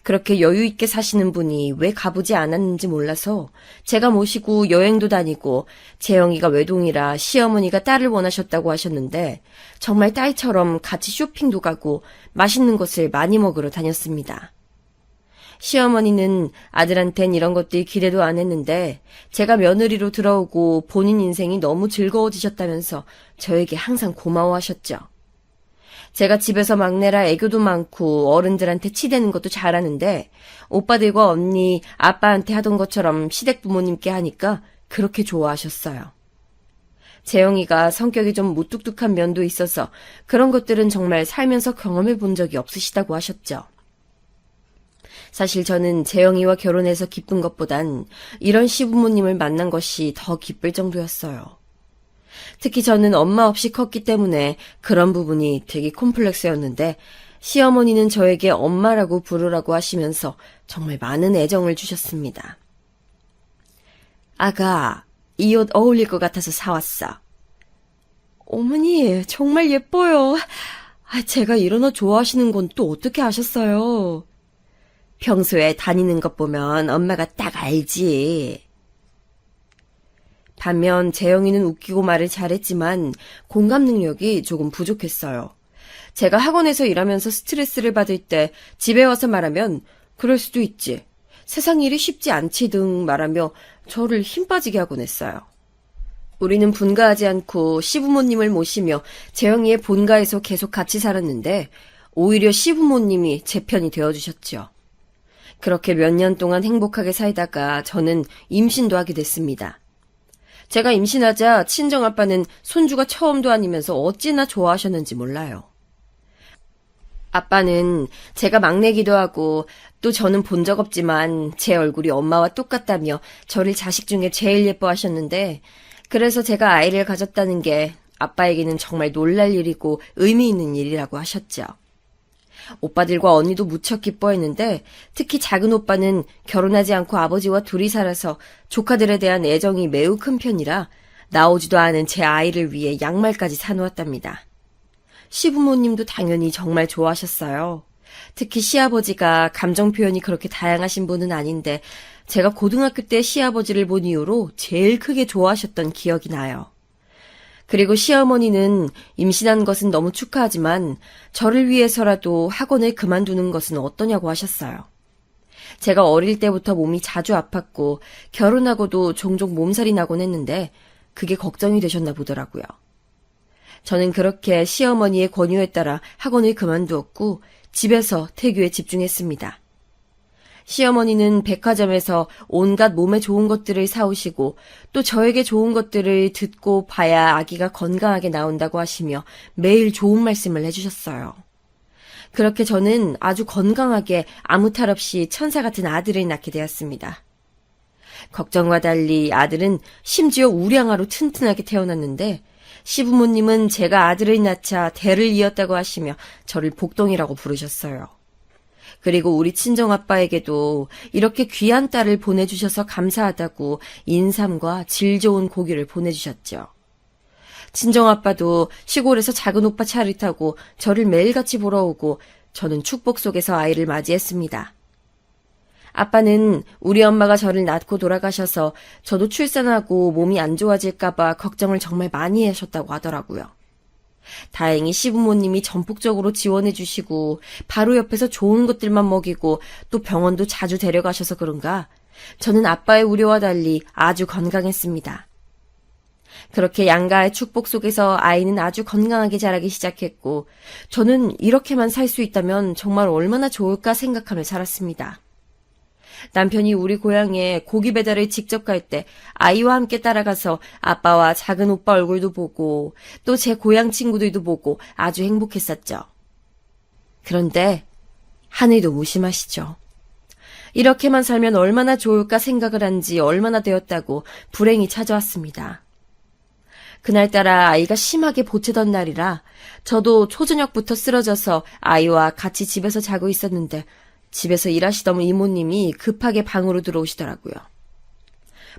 그렇게 여유 있게 사시는 분이 왜 가보지 않았는지 몰라서 제가 모시고 여행도 다니고 재영이가 외동이라 시어머니가 딸을 원하셨다고 하셨는데 정말 딸처럼 같이 쇼핑도 가고 맛있는 것을 많이 먹으러 다녔습니다. 시어머니는 아들한텐 이런 것들 기대도 안 했는데 제가 며느리로 들어오고 본인 인생이 너무 즐거워지셨다면서 저에게 항상 고마워하셨죠. 제가 집에서 막내라 애교도 많고 어른들한테 치대는 것도 잘하는데 오빠들과 언니, 아빠한테 하던 것처럼 시댁 부모님께 하니까 그렇게 좋아하셨어요. 재영이가 성격이 좀 무뚝뚝한 면도 있어서 그런 것들은 정말 살면서 경험해 본 적이 없으시다고 하셨죠. 사실 저는 재영이와 결혼해서 기쁜 것보단 이런 시부모님을 만난 것이 더 기쁠 정도였어요. 특히 저는 엄마 없이 컸기 때문에 그런 부분이 되게 콤플렉스였는데 시어머니는 저에게 엄마라고 부르라고 하시면서 정말 많은 애정을 주셨습니다. 아가, 이 옷 어울릴 것 같아서 사왔어. 어머니, 정말 예뻐요. 제가 이런 옷 좋아하시는 건 또 어떻게 아셨어요? 평소에 다니는 것 보면 엄마가 딱 알지. 반면 재영이는 웃기고 말을 잘했지만 공감 능력이 조금 부족했어요. 제가 학원에서 일하면서 스트레스를 받을 때 집에 와서 말하면 그럴 수도 있지. 세상 일이 쉽지 않지 등 말하며 저를 힘 빠지게 하곤 했어요. 우리는 분가하지 않고 시부모님을 모시며 재영이의 본가에서 계속 같이 살았는데 오히려 시부모님이 제 편이 되어주셨죠. 그렇게 몇 년 동안 행복하게 살다가 저는 임신도 하게 됐습니다. 제가 임신하자 친정아빠는 손주가 처음도 아니면서 어찌나 좋아하셨는지 몰라요. 아빠는 제가 막내기도 하고 또 저는 본 적 없지만 제 얼굴이 엄마와 똑같다며 저를 자식 중에 제일 예뻐하셨는데 그래서 제가 아이를 가졌다는 게 아빠에게는 정말 놀랄 일이고 의미 있는 일이라고 하셨죠. 오빠들과 언니도 무척 기뻐했는데 특히 작은 오빠는 결혼하지 않고 아버지와 둘이 살아서 조카들에 대한 애정이 매우 큰 편이라 나오지도 않은 제 아이를 위해 양말까지 사놓았답니다. 시부모님도 당연히 정말 좋아하셨어요. 특히 시아버지가 감정 표현이 그렇게 다양하신 분은 아닌데 제가 고등학교 때 시아버지를 본 이후로 제일 크게 좋아하셨던 기억이 나요. 그리고 시어머니는 임신한 것은 너무 축하하지만 저를 위해서라도 학원을 그만두는 것은 어떠냐고 하셨어요. 제가 어릴 때부터 몸이 자주 아팠고 결혼하고도 종종 몸살이 나곤 했는데 그게 걱정이 되셨나 보더라고요. 저는 그렇게 시어머니의 권유에 따라 학원을 그만두었고 집에서 태교에 집중했습니다. 시어머니는 백화점에서 온갖 몸에 좋은 것들을 사오시고 또 저에게 좋은 것들을 듣고 봐야 아기가 건강하게 나온다고 하시며 매일 좋은 말씀을 해주셨어요. 그렇게 저는 아주 건강하게 아무 탈 없이 천사 같은 아들을 낳게 되었습니다. 걱정과 달리 아들은 심지어 우량아로 튼튼하게 태어났는데 시부모님은 제가 아들을 낳자 대를 이었다고 하시며 저를 복동이라고 부르셨어요. 그리고 우리 친정아빠에게도 이렇게 귀한 딸을 보내주셔서 감사하다고 인삼과 질 좋은 고기를 보내주셨죠. 친정아빠도 시골에서 작은 오빠 차를 타고 저를 매일같이 보러 오고 저는 축복 속에서 아이를 맞이했습니다. 아빠는 우리 엄마가 저를 낳고 돌아가셔서 저도 출산하고 몸이 안 좋아질까봐 걱정을 정말 많이 하셨다고 하더라고요. 다행히 시부모님이 전폭적으로 지원해 주시고 바로 옆에서 좋은 것들만 먹이고 또 병원도 자주 데려가셔서 그런가 저는 아빠의 우려와 달리 아주 건강했습니다. 그렇게 양가의 축복 속에서 아이는 아주 건강하게 자라기 시작했고 저는 이렇게만 살 수 있다면 정말 얼마나 좋을까 생각하며 살았습니다. 남편이 우리 고향에 고기 배달을 직접 갈 때 아이와 함께 따라가서 아빠와 작은 오빠 얼굴도 보고 또 제 고향 친구들도 보고 아주 행복했었죠. 그런데 하늘도 무심하시죠. 이렇게만 살면 얼마나 좋을까 생각을 한 지 얼마나 되었다고 불행이 찾아왔습니다. 그날따라 아이가 심하게 보채던 날이라 저도 초저녁부터 쓰러져서 아이와 같이 집에서 자고 있었는데 집에서 일하시던 이모님이 급하게 방으로 들어오시더라고요.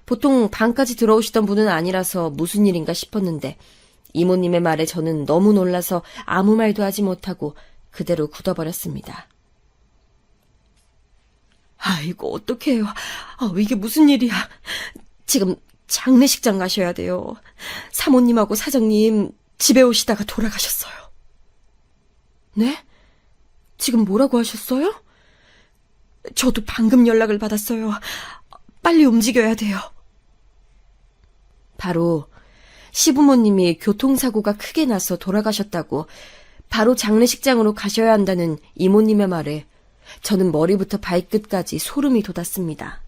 보통 방까지 들어오시던 분은 아니라서 무슨 일인가 싶었는데 이모님의 말에 저는 너무 놀라서 아무 말도 하지 못하고 그대로 굳어버렸습니다. 아이고 어떡해요. 이게 무슨 일이야. 지금 장례식장 가셔야 돼요. 사모님하고 사장님 집에 오시다가 돌아가셨어요. 네? 지금 뭐라고 하셨어요? 저도 방금 연락을 받았어요. 빨리 움직여야 돼요. 바로 시부모님이 교통사고가 크게 나서 돌아가셨다고 바로 장례식장으로 가셔야 한다는 이모님의 말에 저는 머리부터 발끝까지 소름이 돋았습니다.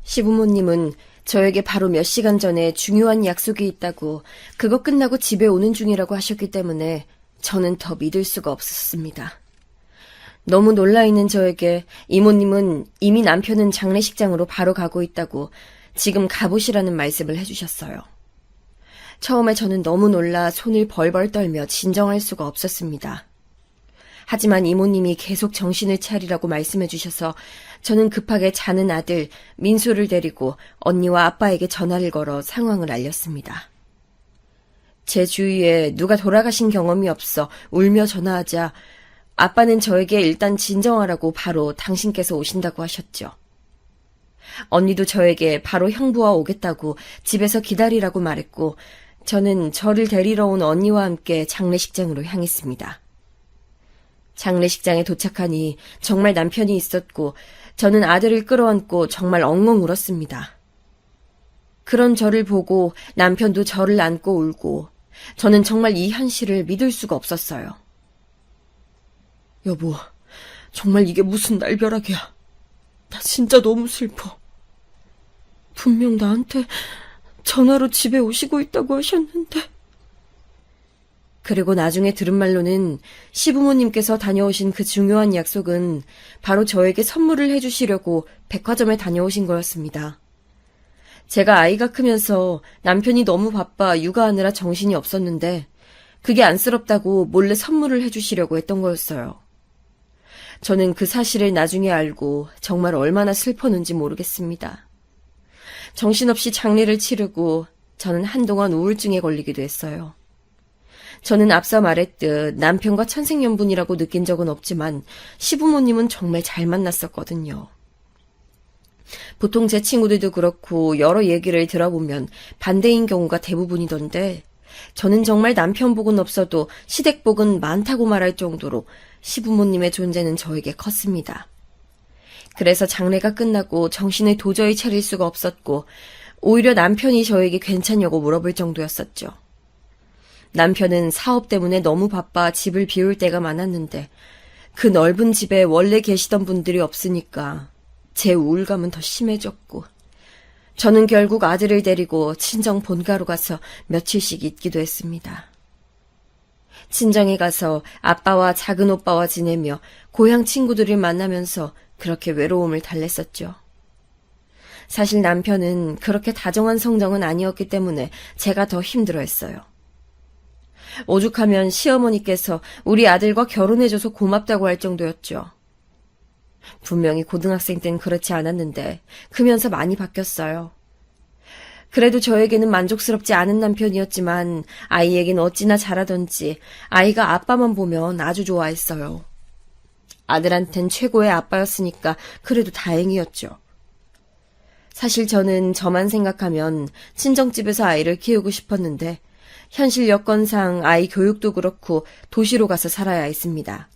시부모님은 저에게 바로 몇 시간 전에 중요한 약속이 있다고 그거 끝나고 집에 오는 중이라고 하셨기 때문에 저는 더 믿을 수가 없었습니다. 너무 놀라있는 저에게 이모님은 이미 남편은 장례식장으로 바로 가고 있다고 지금 가보시라는 말씀을 해주셨어요. 처음에 저는 너무 놀라 손을 벌벌 떨며 진정할 수가 없었습니다. 하지만 이모님이 계속 정신을 차리라고 말씀해 주셔서 저는 급하게 자는 아들 민수를 데리고 언니와 아빠에게 전화를 걸어 상황을 알렸습니다. 제 주위에 누가 돌아가신 경험이 없어 울며 전화하자 아빠는 저에게 일단 진정하라고 바로 당신께서 오신다고 하셨죠. 언니도 저에게 바로 형부와 오겠다고 집에서 기다리라고 말했고 저는 저를 데리러 온 언니와 함께 장례식장으로 향했습니다. 장례식장에 도착하니 정말 남편이 있었고 저는 아들을 끌어안고 정말 엉엉 울었습니다. 그런 저를 보고 남편도 저를 안고 울고 저는 정말 이 현실을 믿을 수가 없었어요. 여보, 정말 이게 무슨 날벼락이야. 나 진짜 너무 슬퍼. 분명 나한테 전화로 집에 오시고 있다고 하셨는데. 그리고 나중에 들은 말로는 시부모님께서 다녀오신 그 중요한 약속은 바로 저에게 선물을 해주시려고 백화점에 다녀오신 거였습니다. 제가 아이가 크면서 남편이 너무 바빠 육아하느라 정신이 없었는데 그게 안쓰럽다고 몰래 선물을 해주시려고 했던 거였어요. 저는 그 사실을 나중에 알고 정말 얼마나 슬펐는지 모르겠습니다. 정신없이 장례를 치르고 저는 한동안 우울증에 걸리기도 했어요. 저는 앞서 말했듯 남편과 천생연분이라고 느낀 적은 없지만 시부모님은 정말 잘 만났었거든요. 보통 제 친구들도 그렇고 여러 얘기를 들어보면 반대인 경우가 대부분이던데 저는 정말 남편 복은 없어도 시댁 복은 많다고 말할 정도로 시부모님의 존재는 저에게 컸습니다. 그래서 장례가 끝나고 정신을 도저히 차릴 수가 없었고 오히려 남편이 저에게 괜찮냐고 물어볼 정도였었죠. 남편은 사업 때문에 너무 바빠 집을 비울 때가 많았는데 그 넓은 집에 원래 계시던 분들이 없으니까 제 우울감은 더 심해졌고 저는 결국 아들을 데리고 친정 본가로 가서 며칠씩 있기도 했습니다. 친정에 가서 아빠와 작은 오빠와 지내며 고향 친구들을 만나면서 그렇게 외로움을 달랬었죠. 사실 남편은 그렇게 다정한 성정은 아니었기 때문에 제가 더 힘들어했어요. 오죽하면 시어머니께서 우리 아들과 결혼해줘서 고맙다고 할 정도였죠. 분명히 고등학생 땐 그렇지 않았는데 크면서 많이 바뀌었어요. 그래도 저에게는 만족스럽지 않은 남편이었지만 아이에겐 어찌나 잘하던지 아이가 아빠만 보면 아주 좋아했어요. 아들한텐 최고의 아빠였으니까 그래도 다행이었죠. 사실 저는 저만 생각하면 친정집에서 아이를 키우고 싶었는데 현실 여건상 아이 교육도 그렇고 도시로 가서 살아야 했습니다.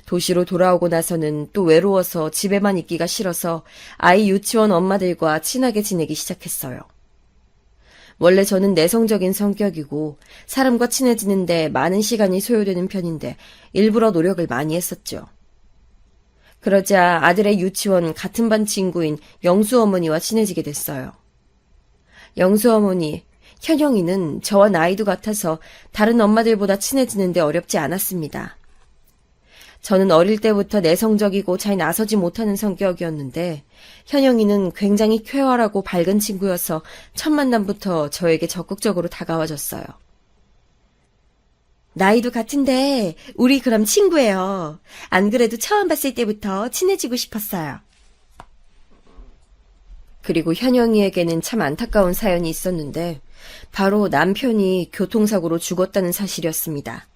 도시로 돌아오고 나서는 또 외로워서 집에만 있기가 싫어서 아이 유치원 엄마들과 친하게 지내기 시작했어요. 원래 저는 내성적인 성격이고 사람과 친해지는데 많은 시간이 소요되는 편인데 일부러 노력을 많이 했었죠. 그러자 아들의 유치원 같은 반 친구인 영수 어머니와 친해지게 됐어요. 영수 어머니, 현영이는 저와 나이도 같아서 다른 엄마들보다 친해지는데 어렵지 않았습니다. 저는 어릴 때부터 내성적이고 잘 나서지 못하는 성격이었는데 현영이는 굉장히 쾌활하고 밝은 친구여서 첫 만남부터 저에게 적극적으로 다가와줬어요. 나이도 같은데 우리 그럼 친구예요. 안 그래도 처음 봤을 때부터 친해지고 싶었어요. 그리고 현영이에게는 참 안타까운 사연이 있었는데 바로 남편이 교통사고로 죽었다는 사실이었습니다.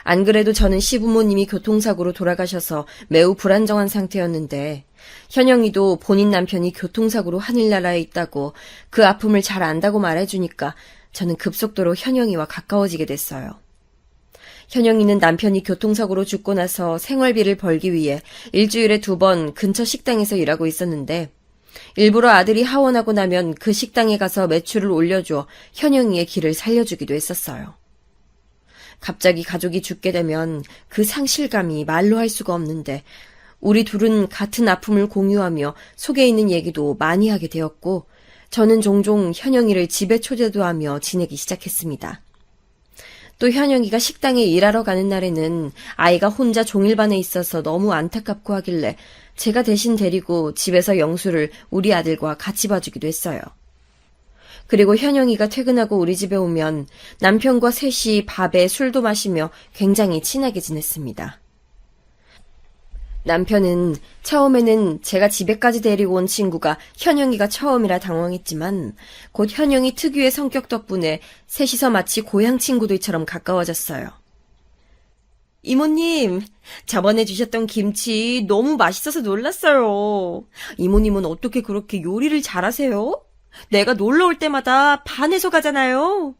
안 그래도 저는 시부모님이 교통사고로 돌아가셔서 매우 불안정한 상태였는데 현영이도 본인 남편이 교통사고로 하늘나라에 있다고 그 아픔을 잘 안다고 말해주니까 저는 급속도로 현영이와 가까워지게 됐어요. 현영이는 남편이 교통사고로 죽고 나서 생활비를 벌기 위해 일주일에 2번 근처 식당에서 일하고 있었는데 일부러 아들이 하원하고 나면 그 식당에 가서 매출을 올려줘 현영이의 길을 살려주기도 했었어요. 갑자기 가족이 죽게 되면 그 상실감이 말로 할 수가 없는데 우리 둘은 같은 아픔을 공유하며 속에 있는 얘기도 많이 하게 되었고 저는 종종 현영이를 집에 초대도 하며 지내기 시작했습니다. 또 현영이가 식당에 일하러 가는 날에는 아이가 혼자 종일반에 있어서 너무 안타깝고 하길래 제가 대신 데리고 집에서 영수를 우리 아들과 같이 봐주기도 했어요. 그리고 현영이가 퇴근하고 우리 집에 오면 남편과 셋이 밥에 술도 마시며 굉장히 친하게 지냈습니다. 남편은 처음에는 제가 집에까지 데리고 온 친구가 현영이가 처음이라 당황했지만 곧 현영이 특유의 성격 덕분에 셋이서 마치 고향 친구들처럼 가까워졌어요. 이모님, 저번에 주셨던 김치 너무 맛있어서 놀랐어요. 이모님은 어떻게 그렇게 요리를 잘하세요? 내가 놀러 올 때마다 반해서 가잖아요.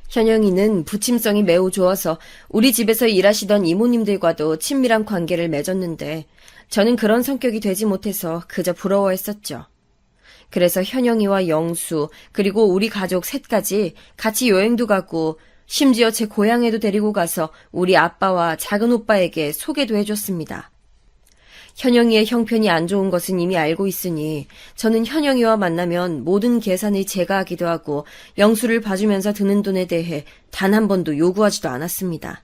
현영이는 부침성이 매우 좋아서 우리 집에서 일하시던 이모님들과도 친밀한 관계를 맺었는데 저는 그런 성격이 되지 못해서 그저 부러워했었죠. 그래서 현영이와 영수 그리고 우리 가족 셋까지 같이 여행도 가고 심지어 제 고향에도 데리고 가서 우리 아빠와 작은 오빠에게 소개도 해줬습니다. 현영이의 형편이 안 좋은 것은 이미 알고 있으니 저는 현영이와 만나면 모든 계산을 제가 하기도 하고 영수를 봐주면서 드는 돈에 대해 단 한 번도 요구하지도 않았습니다.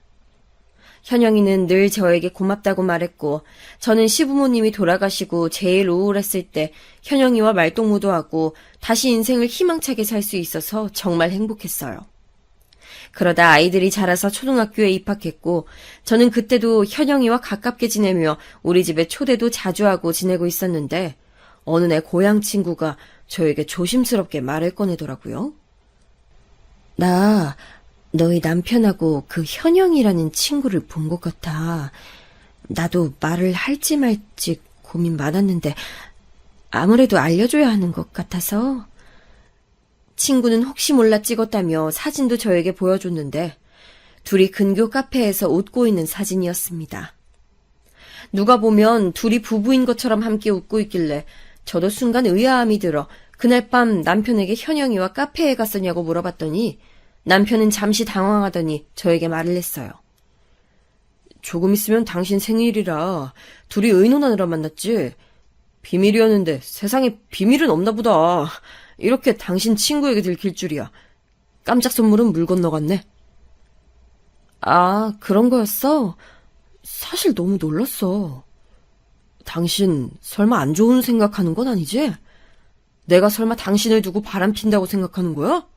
현영이는 늘 저에게 고맙다고 말했고 저는 시부모님이 돌아가시고 제일 우울했을 때 현영이와 말동무도 하고 다시 인생을 희망차게 살 수 있어서 정말 행복했어요. 그러다 아이들이 자라서 초등학교에 입학했고 저는 그때도 현영이와 가깝게 지내며 우리 집에 초대도 자주 하고 지내고 있었는데 어느 날 고향 친구가 저에게 조심스럽게 말을 꺼내더라고요. 나 너희 남편하고 그 현영이라는 친구를 본 것 같아. 나도 말을 할지 말지 고민 많았는데 아무래도 알려줘야 하는 것 같아서. 친구는 혹시 몰라 찍었다며 사진도 저에게 보여줬는데 둘이 근교 카페에서 웃고 있는 사진이었습니다. 누가 보면 둘이 부부인 것처럼 함께 웃고 있길래 저도 순간 의아함이 들어 그날 밤 남편에게 현영이와 카페에 갔었냐고 물어봤더니 남편은 잠시 당황하더니 저에게 말을 했어요. 조금 있으면 당신 생일이라 둘이 의논하느라 만났지. 비밀이었는데 세상에 비밀은 없나 보다. 이렇게 당신 친구에게 들킬 줄이야. 깜짝 선물은 물 건너갔네. 아, 그런 거였어? 사실 너무 놀랐어. 당신 설마 안 좋은 생각하는 건 아니지? 내가 설마 당신을 두고 바람핀다고 생각하는 거야?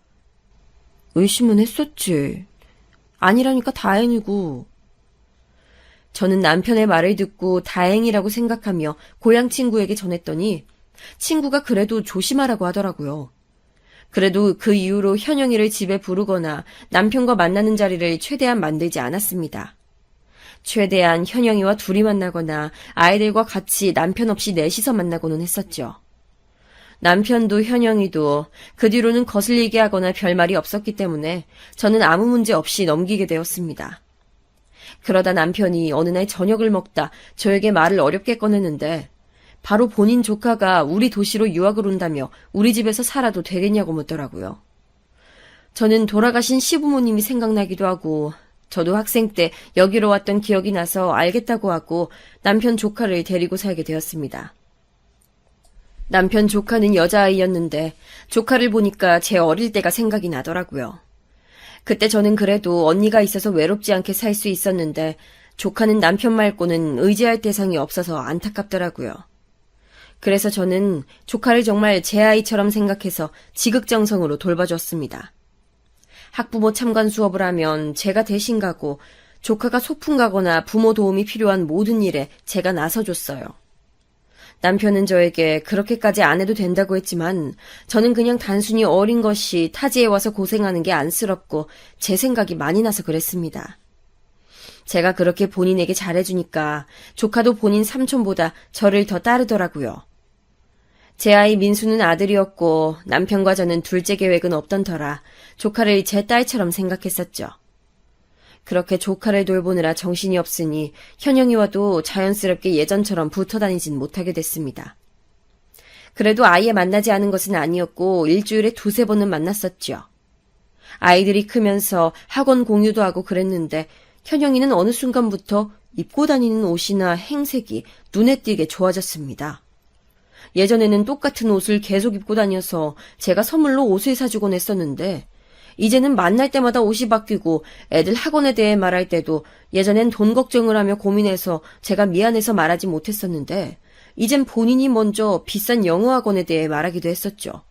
의심은 했었지. 아니라니까 다행이고. 저는 남편의 말을 듣고 다행이라고 생각하며 고향 친구에게 전했더니 친구가 그래도 조심하라고 하더라고요. 그래도 그 이후로 현영이를 집에 부르거나 남편과 만나는 자리를 최대한 만들지 않았습니다. 최대한 현영이와 둘이 만나거나 아이들과 같이 남편 없이 넷이서 만나고는 했었죠. 남편도 현영이도 그 뒤로는 거슬리게 하거나 별말이 없었기 때문에 저는 아무 문제 없이 넘기게 되었습니다. 그러다 남편이 어느 날 저녁을 먹다 저에게 말을 어렵게 꺼냈는데 바로 본인 조카가 우리 도시로 유학을 온다며 우리 집에서 살아도 되겠냐고 묻더라고요. 저는 돌아가신 시부모님이 생각나기도 하고 저도 학생 때 여기로 왔던 기억이 나서 알겠다고 하고 남편 조카를 데리고 살게 되었습니다. 남편 조카는 여자아이였는데 조카를 보니까 제 어릴 때가 생각이 나더라고요. 그때 저는 그래도 언니가 있어서 외롭지 않게 살 수 있었는데 조카는 남편 말고는 의지할 대상이 없어서 안타깝더라고요. 그래서 저는 조카를 정말 제 아이처럼 생각해서 지극정성으로 돌봐줬습니다. 학부모 참관 수업을 하면 제가 대신 가고 조카가 소풍 가거나 부모 도움이 필요한 모든 일에 제가 나서줬어요. 남편은 저에게 그렇게까지 안 해도 된다고 했지만 저는 그냥 단순히 어린 것이 타지에 와서 고생하는 게 안쓰럽고 제 생각이 많이 나서 그랬습니다. 제가 그렇게 본인에게 잘해주니까 조카도 본인 삼촌보다 저를 더 따르더라고요. 제 아이 민수는 아들이었고 남편과 저는 둘째 계획은 없던 터라 조카를 제 딸처럼 생각했었죠. 그렇게 조카를 돌보느라 정신이 없으니 현영이와도 자연스럽게 예전처럼 붙어 다니진 못하게 됐습니다. 그래도 아예 만나지 않은 것은 아니었고 일주일에 2-3번은 만났었죠. 아이들이 크면서 학원 공유도 하고 그랬는데 현영이는 어느 순간부터 입고 다니는 옷이나 행색이 눈에 띄게 좋아졌습니다. 예전에는 똑같은 옷을 계속 입고 다녀서 제가 선물로 옷을 사주곤 했었는데 이제는 만날 때마다 옷이 바뀌고 애들 학원에 대해 말할 때도 예전엔 돈 걱정을 하며 고민해서 제가 미안해서 말하지 못했었는데 이젠 본인이 먼저 비싼 영어 학원에 대해 말하기도 했었죠.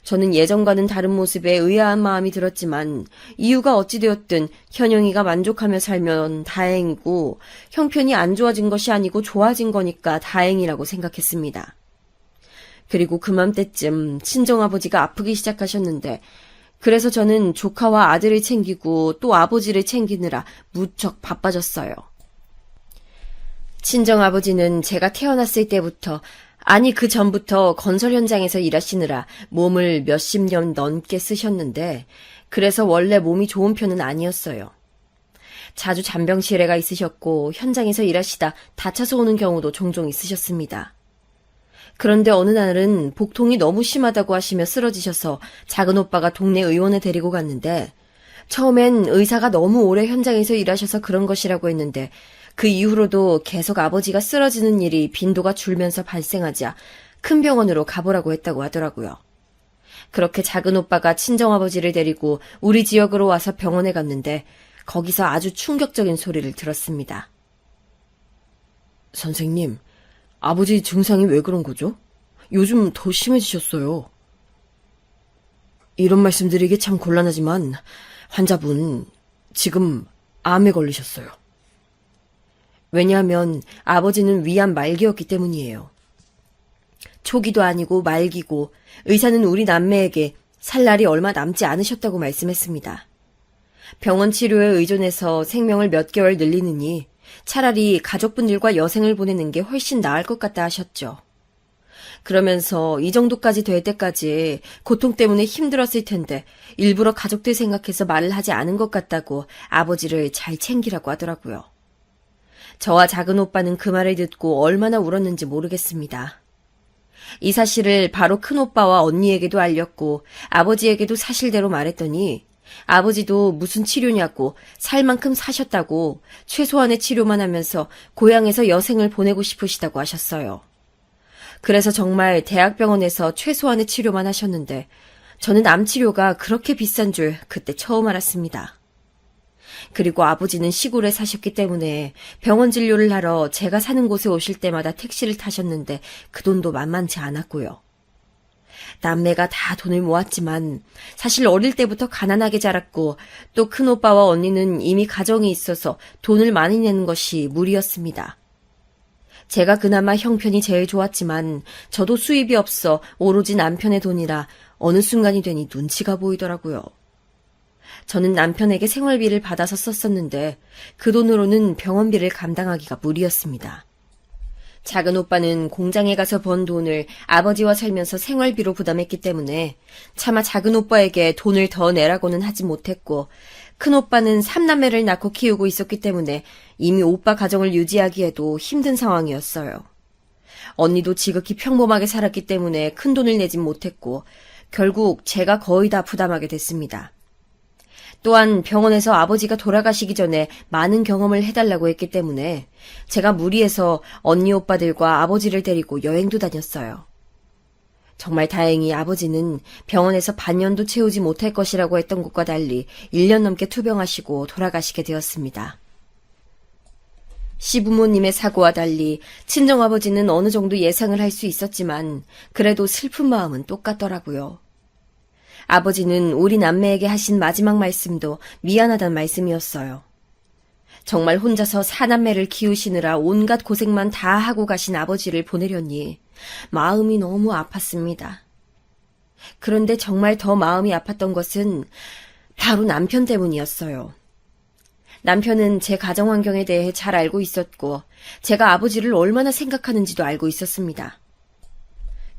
저는 예전과는 다른 모습에 의아한 마음이 들었지만 이유가 어찌되었든 현영이가 만족하며 살면 다행이고 형편이 안 좋아진 것이 아니고 좋아진 거니까 다행이라고 생각했습니다. 그리고 그맘때쯤 친정아버지가 아프기 시작하셨는데 그래서 저는 조카와 아들을 챙기고 또 아버지를 챙기느라 무척 바빠졌어요. 친정아버지는 제가 태어났을 때부터 아니 그 전부터 건설 현장에서 일하시느라 몸을 몇십 년 넘게 쓰셨는데 그래서 원래 몸이 좋은 편은 아니었어요. 자주 잔병치레가 있으셨고 현장에서 일하시다 다쳐서 오는 경우도 종종 있으셨습니다. 그런데 어느 날은 복통이 너무 심하다고 하시며 쓰러지셔서 작은 오빠가 동네 의원에 데리고 갔는데 처음엔 의사가 너무 오래 현장에서 일하셔서 그런 것이라고 했는데 그 이후로도 계속 아버지가 쓰러지는 일이 빈도가 줄면서 발생하자 큰 병원으로 가보라고 했다고 하더라고요. 그렇게 작은 오빠가 친정아버지를 데리고 우리 지역으로 와서 병원에 갔는데 거기서 아주 충격적인 소리를 들었습니다. 선생님, 아버지 증상이 왜 그런 거죠? 요즘 더 심해지셨어요. 이런 말씀드리기 참 곤란하지만 환자분 지금 암에 걸리셨어요. 왜냐하면 아버지는 위암 말기였기 때문이에요. 초기도 아니고 말기고 의사는 우리 남매에게 살 날이 얼마 남지 않으셨다고 말씀했습니다. 병원 치료에 의존해서 생명을 몇 개월 늘리느니 차라리 가족분들과 여생을 보내는 게 훨씬 나을 것 같다 하셨죠. 그러면서 이 정도까지 될 때까지 고통 때문에 힘들었을 텐데 일부러 가족들 생각해서 말을 하지 않은 것 같다고 아버지를 잘 챙기라고 하더라고요. 저와 작은 오빠는 그 말을 듣고 얼마나 울었는지 모르겠습니다. 이 사실을 바로 큰 오빠와 언니에게도 알렸고 아버지에게도 사실대로 말했더니 아버지도 무슨 치료냐고 살 만큼 사셨다고 최소한의 치료만 하면서 고향에서 여생을 보내고 싶으시다고 하셨어요. 그래서 정말 대학병원에서 최소한의 치료만 하셨는데 저는 암 치료가 그렇게 비싼 줄 그때 처음 알았습니다. 그리고 아버지는 시골에 사셨기 때문에 병원 진료를 하러 제가 사는 곳에 오실 때마다 택시를 타셨는데 그 돈도 만만치 않았고요. 남매가 다 돈을 모았지만 사실 어릴 때부터 가난하게 자랐고 또 큰오빠와 언니는 이미 가정이 있어서 돈을 많이 내는 것이 무리였습니다. 제가 그나마 형편이 제일 좋았지만 저도 수입이 없어 오로지 남편의 돈이라 어느 순간이 되니 눈치가 보이더라고요. 저는 남편에게 생활비를 받아서 썼었는데 그 돈으로는 병원비를 감당하기가 무리였습니다. 작은 오빠는 공장에 가서 번 돈을 아버지와 살면서 생활비로 부담했기 때문에 차마 작은 오빠에게 돈을 더 내라고는 하지 못했고 큰 오빠는 삼남매를 낳고 키우고 있었기 때문에 이미 오빠 가정을 유지하기에도 힘든 상황이었어요. 언니도 지극히 평범하게 살았기 때문에 큰 돈을 내진 못했고 결국 제가 거의 다 부담하게 됐습니다. 또한 병원에서 아버지가 돌아가시기 전에 많은 경험을 해달라고 했기 때문에 제가 무리해서 언니 오빠들과 아버지를 데리고 여행도 다녔어요. 정말 다행히 아버지는 병원에서 반년도 채우지 못할 것이라고 했던 것과 달리 1년 넘게 투병하시고 돌아가시게 되었습니다. 시부모님의 사고와 달리 친정아버지는 어느 정도 예상을 할 수 있었지만 그래도 슬픈 마음은 똑같더라고요. 아버지는 우리 남매에게 하신 마지막 말씀도 미안하단 말씀이었어요. 정말 혼자서 사남매를 키우시느라 온갖 고생만 다 하고 가신 아버지를 보내려니 마음이 너무 아팠습니다. 그런데 정말 더 마음이 아팠던 것은 바로 남편 때문이었어요. 남편은 제 가정 환경에 대해 잘 알고 있었고 제가 아버지를 얼마나 생각하는지도 알고 있었습니다.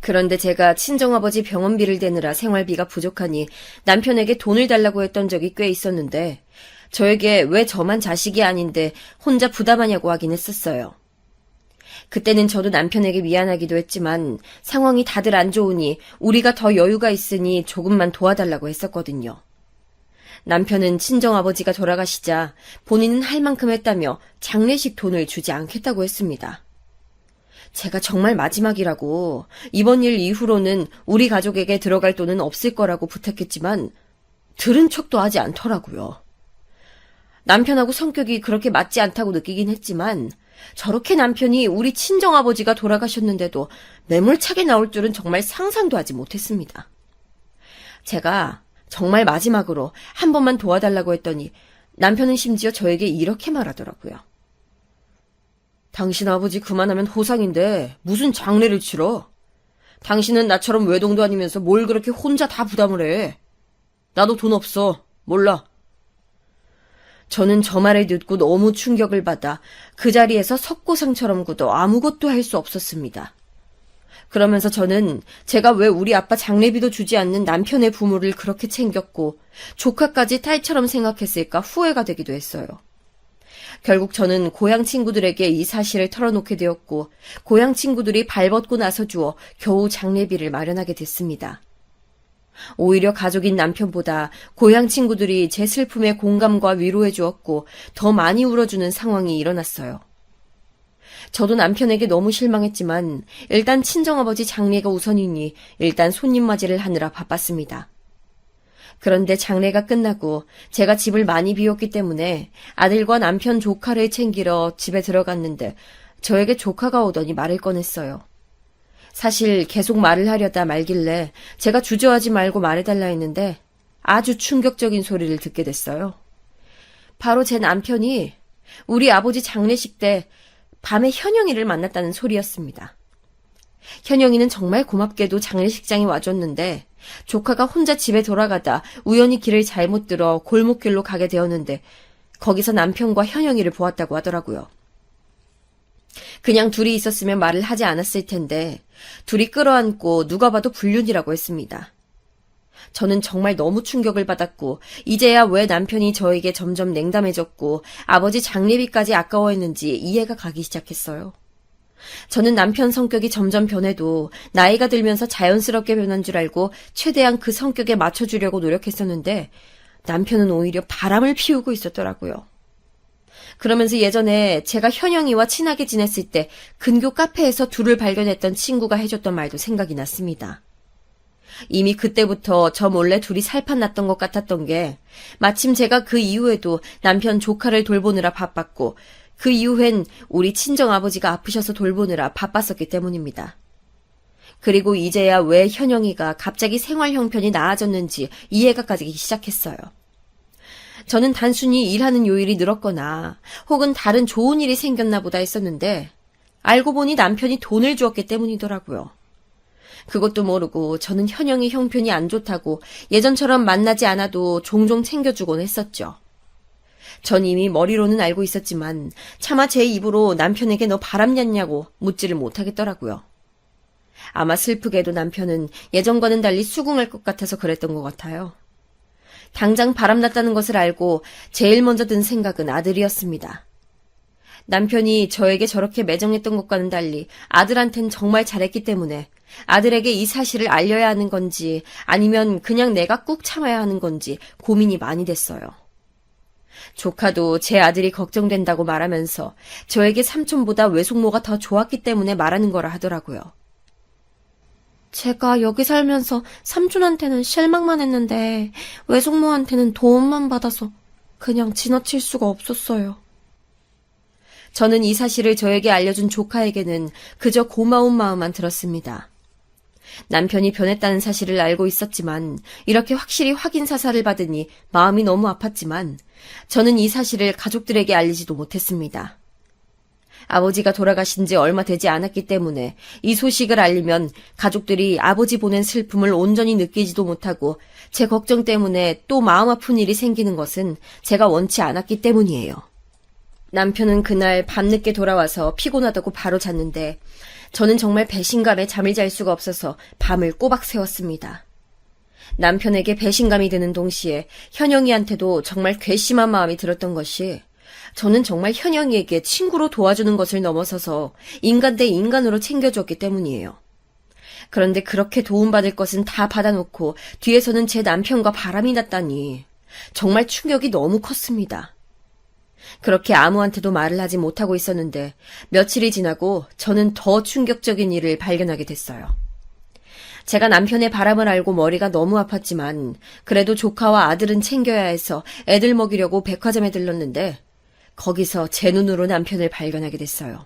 그런데 제가 친정아버지 병원비를 대느라 생활비가 부족하니 남편에게 돈을 달라고 했던 적이 꽤 있었는데 저에게 왜 저만 자식이 아닌데 혼자 부담하냐고 하긴 했었어요. 그때는 저도 남편에게 미안하기도 했지만 상황이 다들 안 좋으니 우리가 더 여유가 있으니 조금만 도와달라고 했었거든요. 남편은 친정아버지가 돌아가시자 본인은 할 만큼 했다며 장례식 돈을 주지 않겠다고 했습니다. 제가 정말 마지막이라고 이번 일 이후로는 우리 가족에게 들어갈 돈은 없을 거라고 부탁했지만 들은 척도 하지 않더라고요. 남편하고 성격이 그렇게 맞지 않다고 느끼긴 했지만 저렇게 남편이 우리 친정아버지가 돌아가셨는데도 매몰차게 나올 줄은 정말 상상도 하지 못했습니다. 제가 정말 마지막으로 한 번만 도와달라고 했더니 남편은 심지어 저에게 이렇게 말하더라고요. 당신 아버지 그만하면 호상인데 무슨 장례를 치러? 당신은 나처럼 외동도 아니면서 뭘 그렇게 혼자 다 부담을 해. 나도 돈 없어. 몰라. 저는 저 말을 듣고 너무 충격을 받아 그 자리에서 석고상처럼 굳어 아무것도 할 수 없었습니다. 그러면서 저는 제가 왜 우리 아빠 장례비도 주지 않는 남편의 부모를 그렇게 챙겼고 조카까지 딸처럼 생각했을까 후회가 되기도 했어요. 결국 저는 고향 친구들에게 이 사실을 털어놓게 되었고 고향 친구들이 발벗고 나서주어 겨우 장례비를 마련하게 됐습니다. 오히려 가족인 남편보다 고향 친구들이 제 슬픔에 공감과 위로해 주었고 더 많이 울어주는 상황이 일어났어요. 저도 남편에게 너무 실망했지만 일단 친정아버지 장례가 우선이니 일단 손님 맞이를 하느라 바빴습니다. 그런데 장례가 끝나고 제가 집을 많이 비웠기 때문에 아들과 남편 조카를 챙기러 집에 들어갔는데 저에게 조카가 오더니 말을 꺼냈어요. 사실 계속 말을 하려다 말길래 제가 주저하지 말고 말해달라 했는데 아주 충격적인 소리를 듣게 됐어요. 바로 제 남편이 우리 아버지 장례식 때 밤에 현영이를 만났다는 소리였습니다. 현영이는 정말 고맙게도 장례식장에 와줬는데 조카가 혼자 집에 돌아가다 우연히 길을 잘못 들어 골목길로 가게 되었는데 거기서 남편과 현영이를 보았다고 하더라고요. 그냥 둘이 있었으면 말을 하지 않았을 텐데 둘이 끌어안고 누가 봐도 불륜이라고 했습니다. 저는 정말 너무 충격을 받았고 이제야 왜 남편이 저에게 점점 냉담해졌고 아버지 장례비까지 아까워했는지 이해가 가기 시작했어요. 저는 남편 성격이 점점 변해도 나이가 들면서 자연스럽게 변한 줄 알고 최대한 그 성격에 맞춰주려고 노력했었는데 남편은 오히려 바람을 피우고 있었더라고요. 그러면서 예전에 제가 현영이와 친하게 지냈을 때 근교 카페에서 둘을 발견했던 친구가 해줬던 말도 생각이 났습니다. 이미 그때부터 저 몰래 둘이 살판 났던 것 같았던 게 마침 제가 그 이후에도 남편 조카를 돌보느라 바빴고 그 이후엔 우리 친정아버지가 아프셔서 돌보느라 바빴었기 때문입니다. 그리고 이제야 왜 현영이가 갑자기 생활 형편이 나아졌는지 이해가 가기 시작했어요. 저는 단순히 일하는 요일이 늘었거나 혹은 다른 좋은 일이 생겼나 보다 했었는데 알고 보니 남편이 돈을 주었기 때문이더라고요. 그것도 모르고 저는 현영이 형편이 안 좋다고 예전처럼 만나지 않아도 종종 챙겨주곤 했었죠. 전 이미 머리로는 알고 있었지만 차마 제 입으로 남편에게 너 바람났냐고 묻지를 못하겠더라고요. 아마 슬프게도 남편은 예전과는 달리 수긍할 것 같아서 그랬던 것 같아요. 당장 바람났다는 것을 알고 제일 먼저 든 생각은 아들이었습니다. 남편이 저에게 저렇게 매정했던 것과는 달리 아들한텐 정말 잘했기 때문에 아들에게 이 사실을 알려야 하는 건지 아니면 그냥 내가 꾹 참아야 하는 건지 고민이 많이 됐어요. 조카도 제 아들이 걱정된다고 말하면서 저에게 삼촌보다 외숙모가 더 좋았기 때문에 말하는 거라 하더라고요. 제가 여기 살면서 삼촌한테는 실망만 했는데 외숙모한테는 도움만 받아서 그냥 지나칠 수가 없었어요. 저는 이 사실을 저에게 알려준 조카에게는 그저 고마운 마음만 들었습니다. 남편이 변했다는 사실을 알고 있었지만 이렇게 확실히 확인 사살을 받으니 마음이 너무 아팠지만 저는 이 사실을 가족들에게 알리지도 못했습니다. 아버지가 돌아가신 지 얼마 되지 않았기 때문에 이 소식을 알리면 가족들이 아버지 보낸 슬픔을 온전히 느끼지도 못하고 제 걱정 때문에 또 마음 아픈 일이 생기는 것은 제가 원치 않았기 때문이에요. 남편은 그날 밤늦게 돌아와서 피곤하다고 바로 잤는데 저는 정말 배신감에 잠을 잘 수가 없어서 밤을 꼬박 새웠습니다. 남편에게 배신감이 드는 동시에 현영이한테도 정말 괘씸한 마음이 들었던 것이 저는 정말 현영이에게 친구로 도와주는 것을 넘어서서 인간 대 인간으로 챙겨줬기 때문이에요. 그런데 그렇게 도움받을 것은 다 받아놓고 뒤에서는 제 남편과 바람이 났다니 정말 충격이 너무 컸습니다. 그렇게 아무한테도 말을 하지 못하고 있었는데 며칠이 지나고 저는 더 충격적인 일을 발견하게 됐어요. 제가 남편의 바람을 알고 머리가 너무 아팠지만 그래도 조카와 아들은 챙겨야 해서 애들 먹이려고 백화점에 들렀는데 거기서 제 눈으로 남편을 발견하게 됐어요.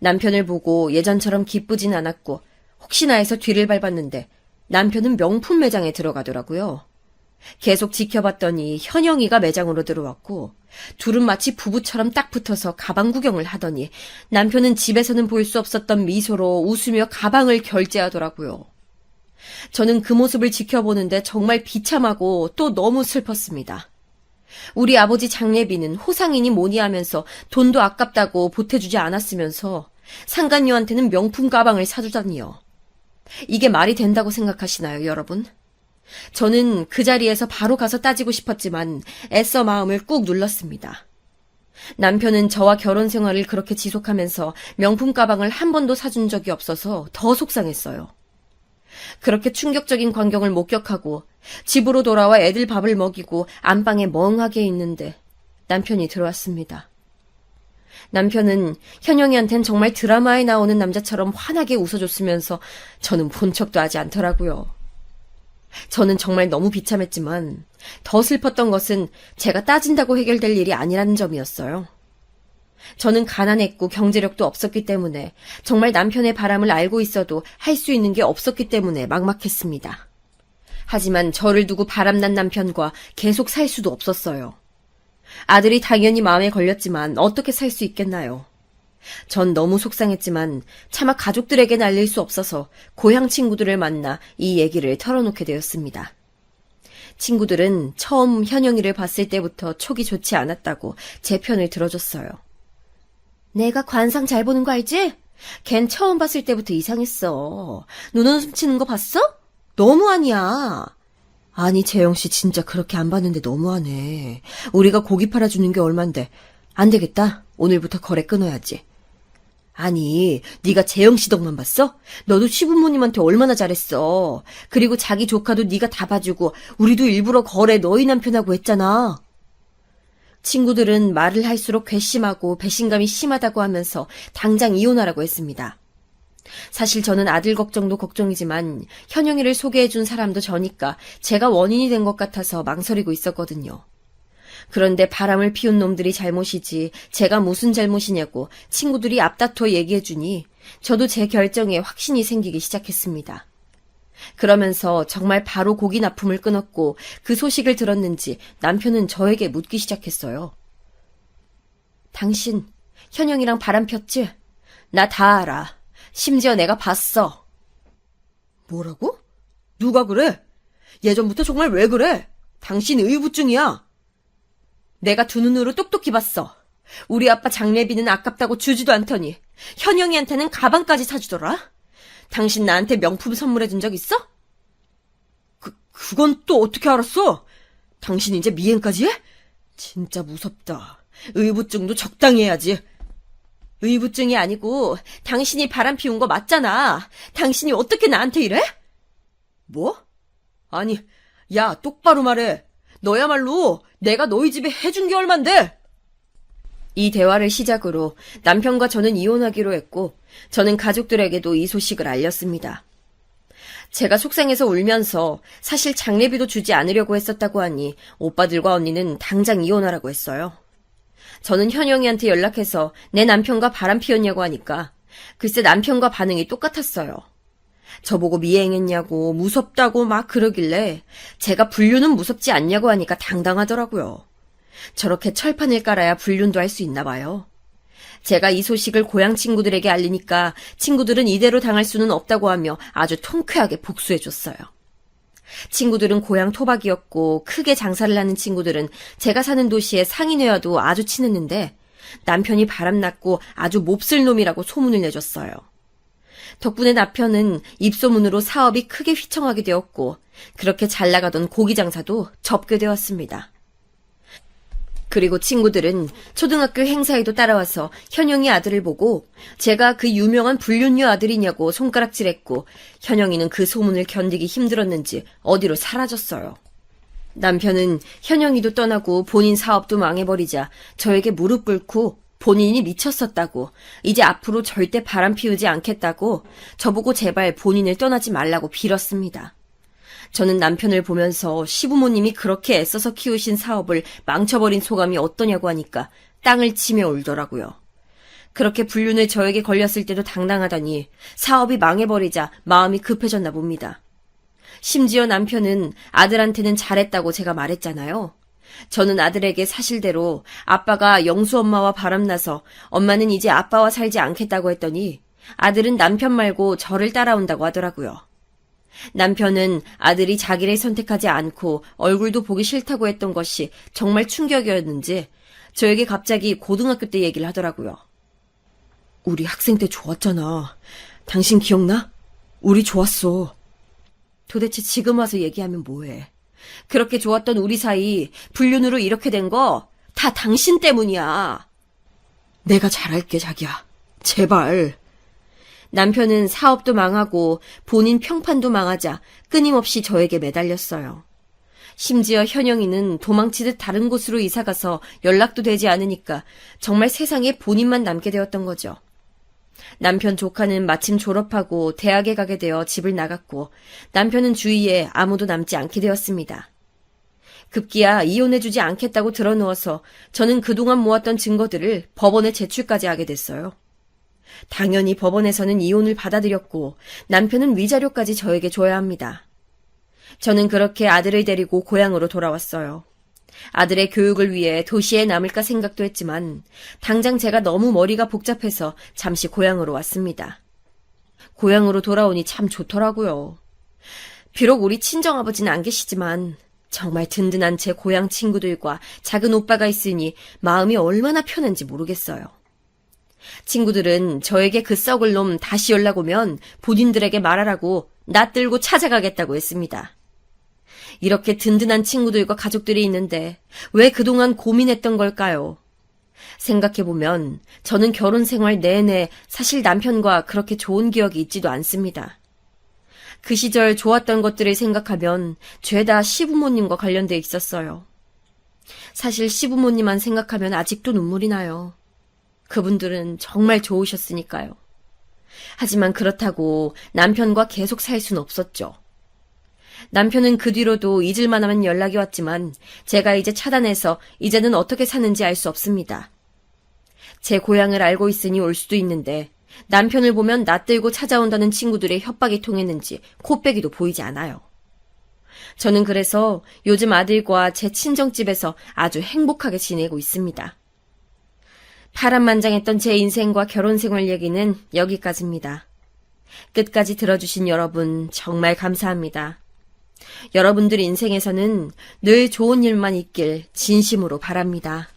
남편을 보고 예전처럼 기쁘진 않았고 혹시나 해서 뒤를 밟았는데 남편은 명품 매장에 들어가더라고요. 계속 지켜봤더니 현영이가 매장으로 들어왔고 둘은 마치 부부처럼 딱 붙어서 가방 구경을 하더니 남편은 집에서는 볼 수 없었던 미소로 웃으며 가방을 결제하더라고요. 저는 그 모습을 지켜보는데 정말 비참하고 또 너무 슬펐습니다. 우리 아버지 장례비는 호상이니 뭐니 하면서 돈도 아깝다고 보태주지 않았으면서 상간녀한테는 명품 가방을 사주다니요. 이게 말이 된다고 생각하시나요, 여러분? 저는 그 자리에서 바로 가서 따지고 싶었지만 애써 마음을 꾹 눌렀습니다. 남편은 저와 결혼 생활을 그렇게 지속하면서 명품 가방을 한 번도 사준 적이 없어서 더 속상했어요. 그렇게 충격적인 광경을 목격하고 집으로 돌아와 애들 밥을 먹이고 안방에 멍하게 있는데 남편이 들어왔습니다. 남편은 현영이한텐 정말 드라마에 나오는 남자처럼 환하게 웃어줬으면서 저는 본 척도 하지 않더라고요. 저는 정말 너무 비참했지만 더 슬펐던 것은 제가 따진다고 해결될 일이 아니라는 점이었어요. 저는 가난했고 경제력도 없었기 때문에 정말 남편의 바람을 알고 있어도 할 수 있는 게 없었기 때문에 막막했습니다. 하지만 저를 두고 바람난 남편과 계속 살 수도 없었어요. 아들이 당연히 마음에 걸렸지만 어떻게 살 수 있겠나요? 전 너무 속상했지만 차마 가족들에게 알릴 수 없어서 고향 친구들을 만나 이 얘기를 털어놓게 되었습니다. 친구들은 처음 현영이를 봤을 때부터 촉이 좋지 않았다고 제 편을 들어줬어요. 내가 관상 잘 보는 거 알지? 걘 처음 봤을 때부터 이상했어. 눈웃음 치는 거 봤어? 너무 아니야. 아니, 재영씨 진짜 그렇게 안 봤는데 너무하네. 우리가 고기 팔아주는 게 얼만데. 안 되겠다. 오늘부터 거래 끊어야지. 아니, 네가 재영씨 덕만 봤어? 너도 시부모님한테 얼마나 잘했어. 그리고 자기 조카도 네가 다 봐주고 우리도 일부러 거래 너희 남편하고 했잖아. 친구들은 말을 할수록 괘씸하고 배신감이 심하다고 하면서 당장 이혼하라고 했습니다. 사실 저는 아들 걱정도 걱정이지만 현영이를 소개해준 사람도 저니까 제가 원인이 된 것 같아서 망설이고 있었거든요. 그런데 바람을 피운 놈들이 잘못이지 제가 무슨 잘못이냐고 친구들이 앞다퉈 얘기해주니 저도 제 결정에 확신이 생기기 시작했습니다. 그러면서 정말 바로 고기 납품을 끊었고 그 소식을 들었는지 남편은 저에게 묻기 시작했어요. 당신 현영이랑 바람 폈지? 나 다 알아. 심지어 내가 봤어. 뭐라고? 누가 그래? 예전부터 정말 왜 그래? 당신 의부증이야. 내가 두 눈으로 똑똑히 봤어. 우리 아빠 장례비는 아깝다고 주지도 않더니 현영이한테는 가방까지 사주더라. 당신 나한테 명품 선물해준 적 있어? 그건 또 어떻게 알았어? 당신 이제 미행까지 해? 진짜 무섭다. 의부증도 적당히 해야지. 의부증이 아니고 당신이 바람 피운 거 맞잖아. 당신이 어떻게 나한테 이래? 뭐? 아니, 야, 똑바로 말해. 너야말로 내가 너희 집에 해준 게 얼만데? 이 대화를 시작으로 남편과 저는 이혼하기로 했고 저는 가족들에게도 이 소식을 알렸습니다. 제가 속상해서 울면서 사실 장례비도 주지 않으려고 했었다고 하니 오빠들과 언니는 당장 이혼하라고 했어요. 저는 현영이한테 연락해서 내 남편과 바람 피웠냐고 하니까 글쎄 남편과 반응이 똑같았어요. 저보고 미행했냐고 무섭다고 막 그러길래 제가 불륜은 무섭지 않냐고 하니까 당당하더라고요. 저렇게 철판을 깔아야 불륜도 할 수 있나 봐요. 제가 이 소식을 고향 친구들에게 알리니까 친구들은 이대로 당할 수는 없다고 하며 아주 통쾌하게 복수해줬어요. 친구들은 고향 토박이었고 크게 장사를 하는 친구들은 제가 사는 도시의 상인회와도 아주 친했는데 남편이 바람났고 아주 몹쓸 놈이라고 소문을 내줬어요. 덕분에 남편은 입소문으로 사업이 크게 휘청하게 되었고 그렇게 잘 나가던 고기 장사도 접게 되었습니다. 그리고 친구들은 초등학교 행사에도 따라와서 현영이 아들을 보고 제가 그 유명한 불륜녀 아들이냐고 손가락질했고 현영이는 그 소문을 견디기 힘들었는지 어디로 사라졌어요. 남편은 현영이도 떠나고 본인 사업도 망해버리자 저에게 무릎 꿇고 본인이 미쳤었다고 이제 앞으로 절대 바람 피우지 않겠다고 저보고 제발 본인을 떠나지 말라고 빌었습니다. 저는 남편을 보면서 시부모님이 그렇게 애써서 키우신 사업을 망쳐버린 소감이 어떠냐고 하니까 땅을 치며 울더라고요. 그렇게 불륜을 저에게 걸렸을 때도 당당하다니 사업이 망해버리자 마음이 급해졌나 봅니다. 심지어 남편은 아들한테는 잘했다고 제가 말했잖아요. 저는 아들에게 사실대로 아빠가 영수 엄마와 바람나서 엄마는 이제 아빠와 살지 않겠다고 했더니 아들은 남편 말고 저를 따라온다고 하더라고요. 남편은 아들이 자기를 선택하지 않고 얼굴도 보기 싫다고 했던 것이 정말 충격이었는지 저에게 갑자기 고등학교 때 얘기를 하더라고요. 우리 학생 때 좋았잖아. 당신 기억나? 우리 좋았어. 도대체 지금 와서 얘기하면 뭐해. 그렇게 좋았던 우리 사이 불륜으로 이렇게 된 거 다 당신 때문이야. 내가 잘할게 자기야. 제발. 남편은 사업도 망하고 본인 평판도 망하자 끊임없이 저에게 매달렸어요. 심지어 현영이는 도망치듯 다른 곳으로 이사가서 연락도 되지 않으니까 정말 세상에 본인만 남게 되었던 거죠. 남편 조카는 마침 졸업하고 대학에 가게 되어 집을 나갔고 남편은 주위에 아무도 남지 않게 되었습니다. 급기야 이혼해주지 않겠다고 들어누워서 저는 그동안 모았던 증거들을 법원에 제출까지 하게 됐어요. 당연히 법원에서는 이혼을 받아들였고 남편은 위자료까지 저에게 줘야 합니다. 저는 그렇게 아들을 데리고 고향으로 돌아왔어요. 아들의 교육을 위해 도시에 남을까 생각도 했지만 당장 제가 너무 머리가 복잡해서 잠시 고향으로 왔습니다. 고향으로 돌아오니 참 좋더라고요. 비록 우리 친정아버지는 안 계시지만 정말 든든한 제 고향 친구들과 작은 오빠가 있으니 마음이 얼마나 편한지 모르겠어요. 친구들은 저에게 그 썩을 놈 다시 연락 오면 본인들에게 말하라고 낯들고 찾아가겠다고 했습니다. 이렇게 든든한 친구들과 가족들이 있는데 왜 그동안 고민했던 걸까요? 생각해보면 저는 결혼 생활 내내 사실 남편과 그렇게 좋은 기억이 있지도 않습니다. 그 시절 좋았던 것들을 생각하면 죄다 시부모님과 관련돼 있었어요. 사실 시부모님만 생각하면 아직도 눈물이 나요. 그분들은 정말 좋으셨으니까요. 하지만 그렇다고 남편과 계속 살 순 없었죠. 남편은 그 뒤로도 잊을만 하면 연락이 왔지만 제가 이제 차단해서 이제는 어떻게 사는지 알 수 없습니다. 제 고향을 알고 있으니 올 수도 있는데 남편을 보면 낯들고 찾아온다는 친구들의 협박이 통했는지 코빼기도 보이지 않아요. 저는 그래서 요즘 아들과 제 친정집에서 아주 행복하게 지내고 있습니다. 파란만장했던 제 인생과 결혼 생활 얘기는 여기까지입니다. 끝까지 들어주신 여러분 정말 감사합니다. 여러분들 인생에서는 늘 좋은 일만 있길 진심으로 바랍니다.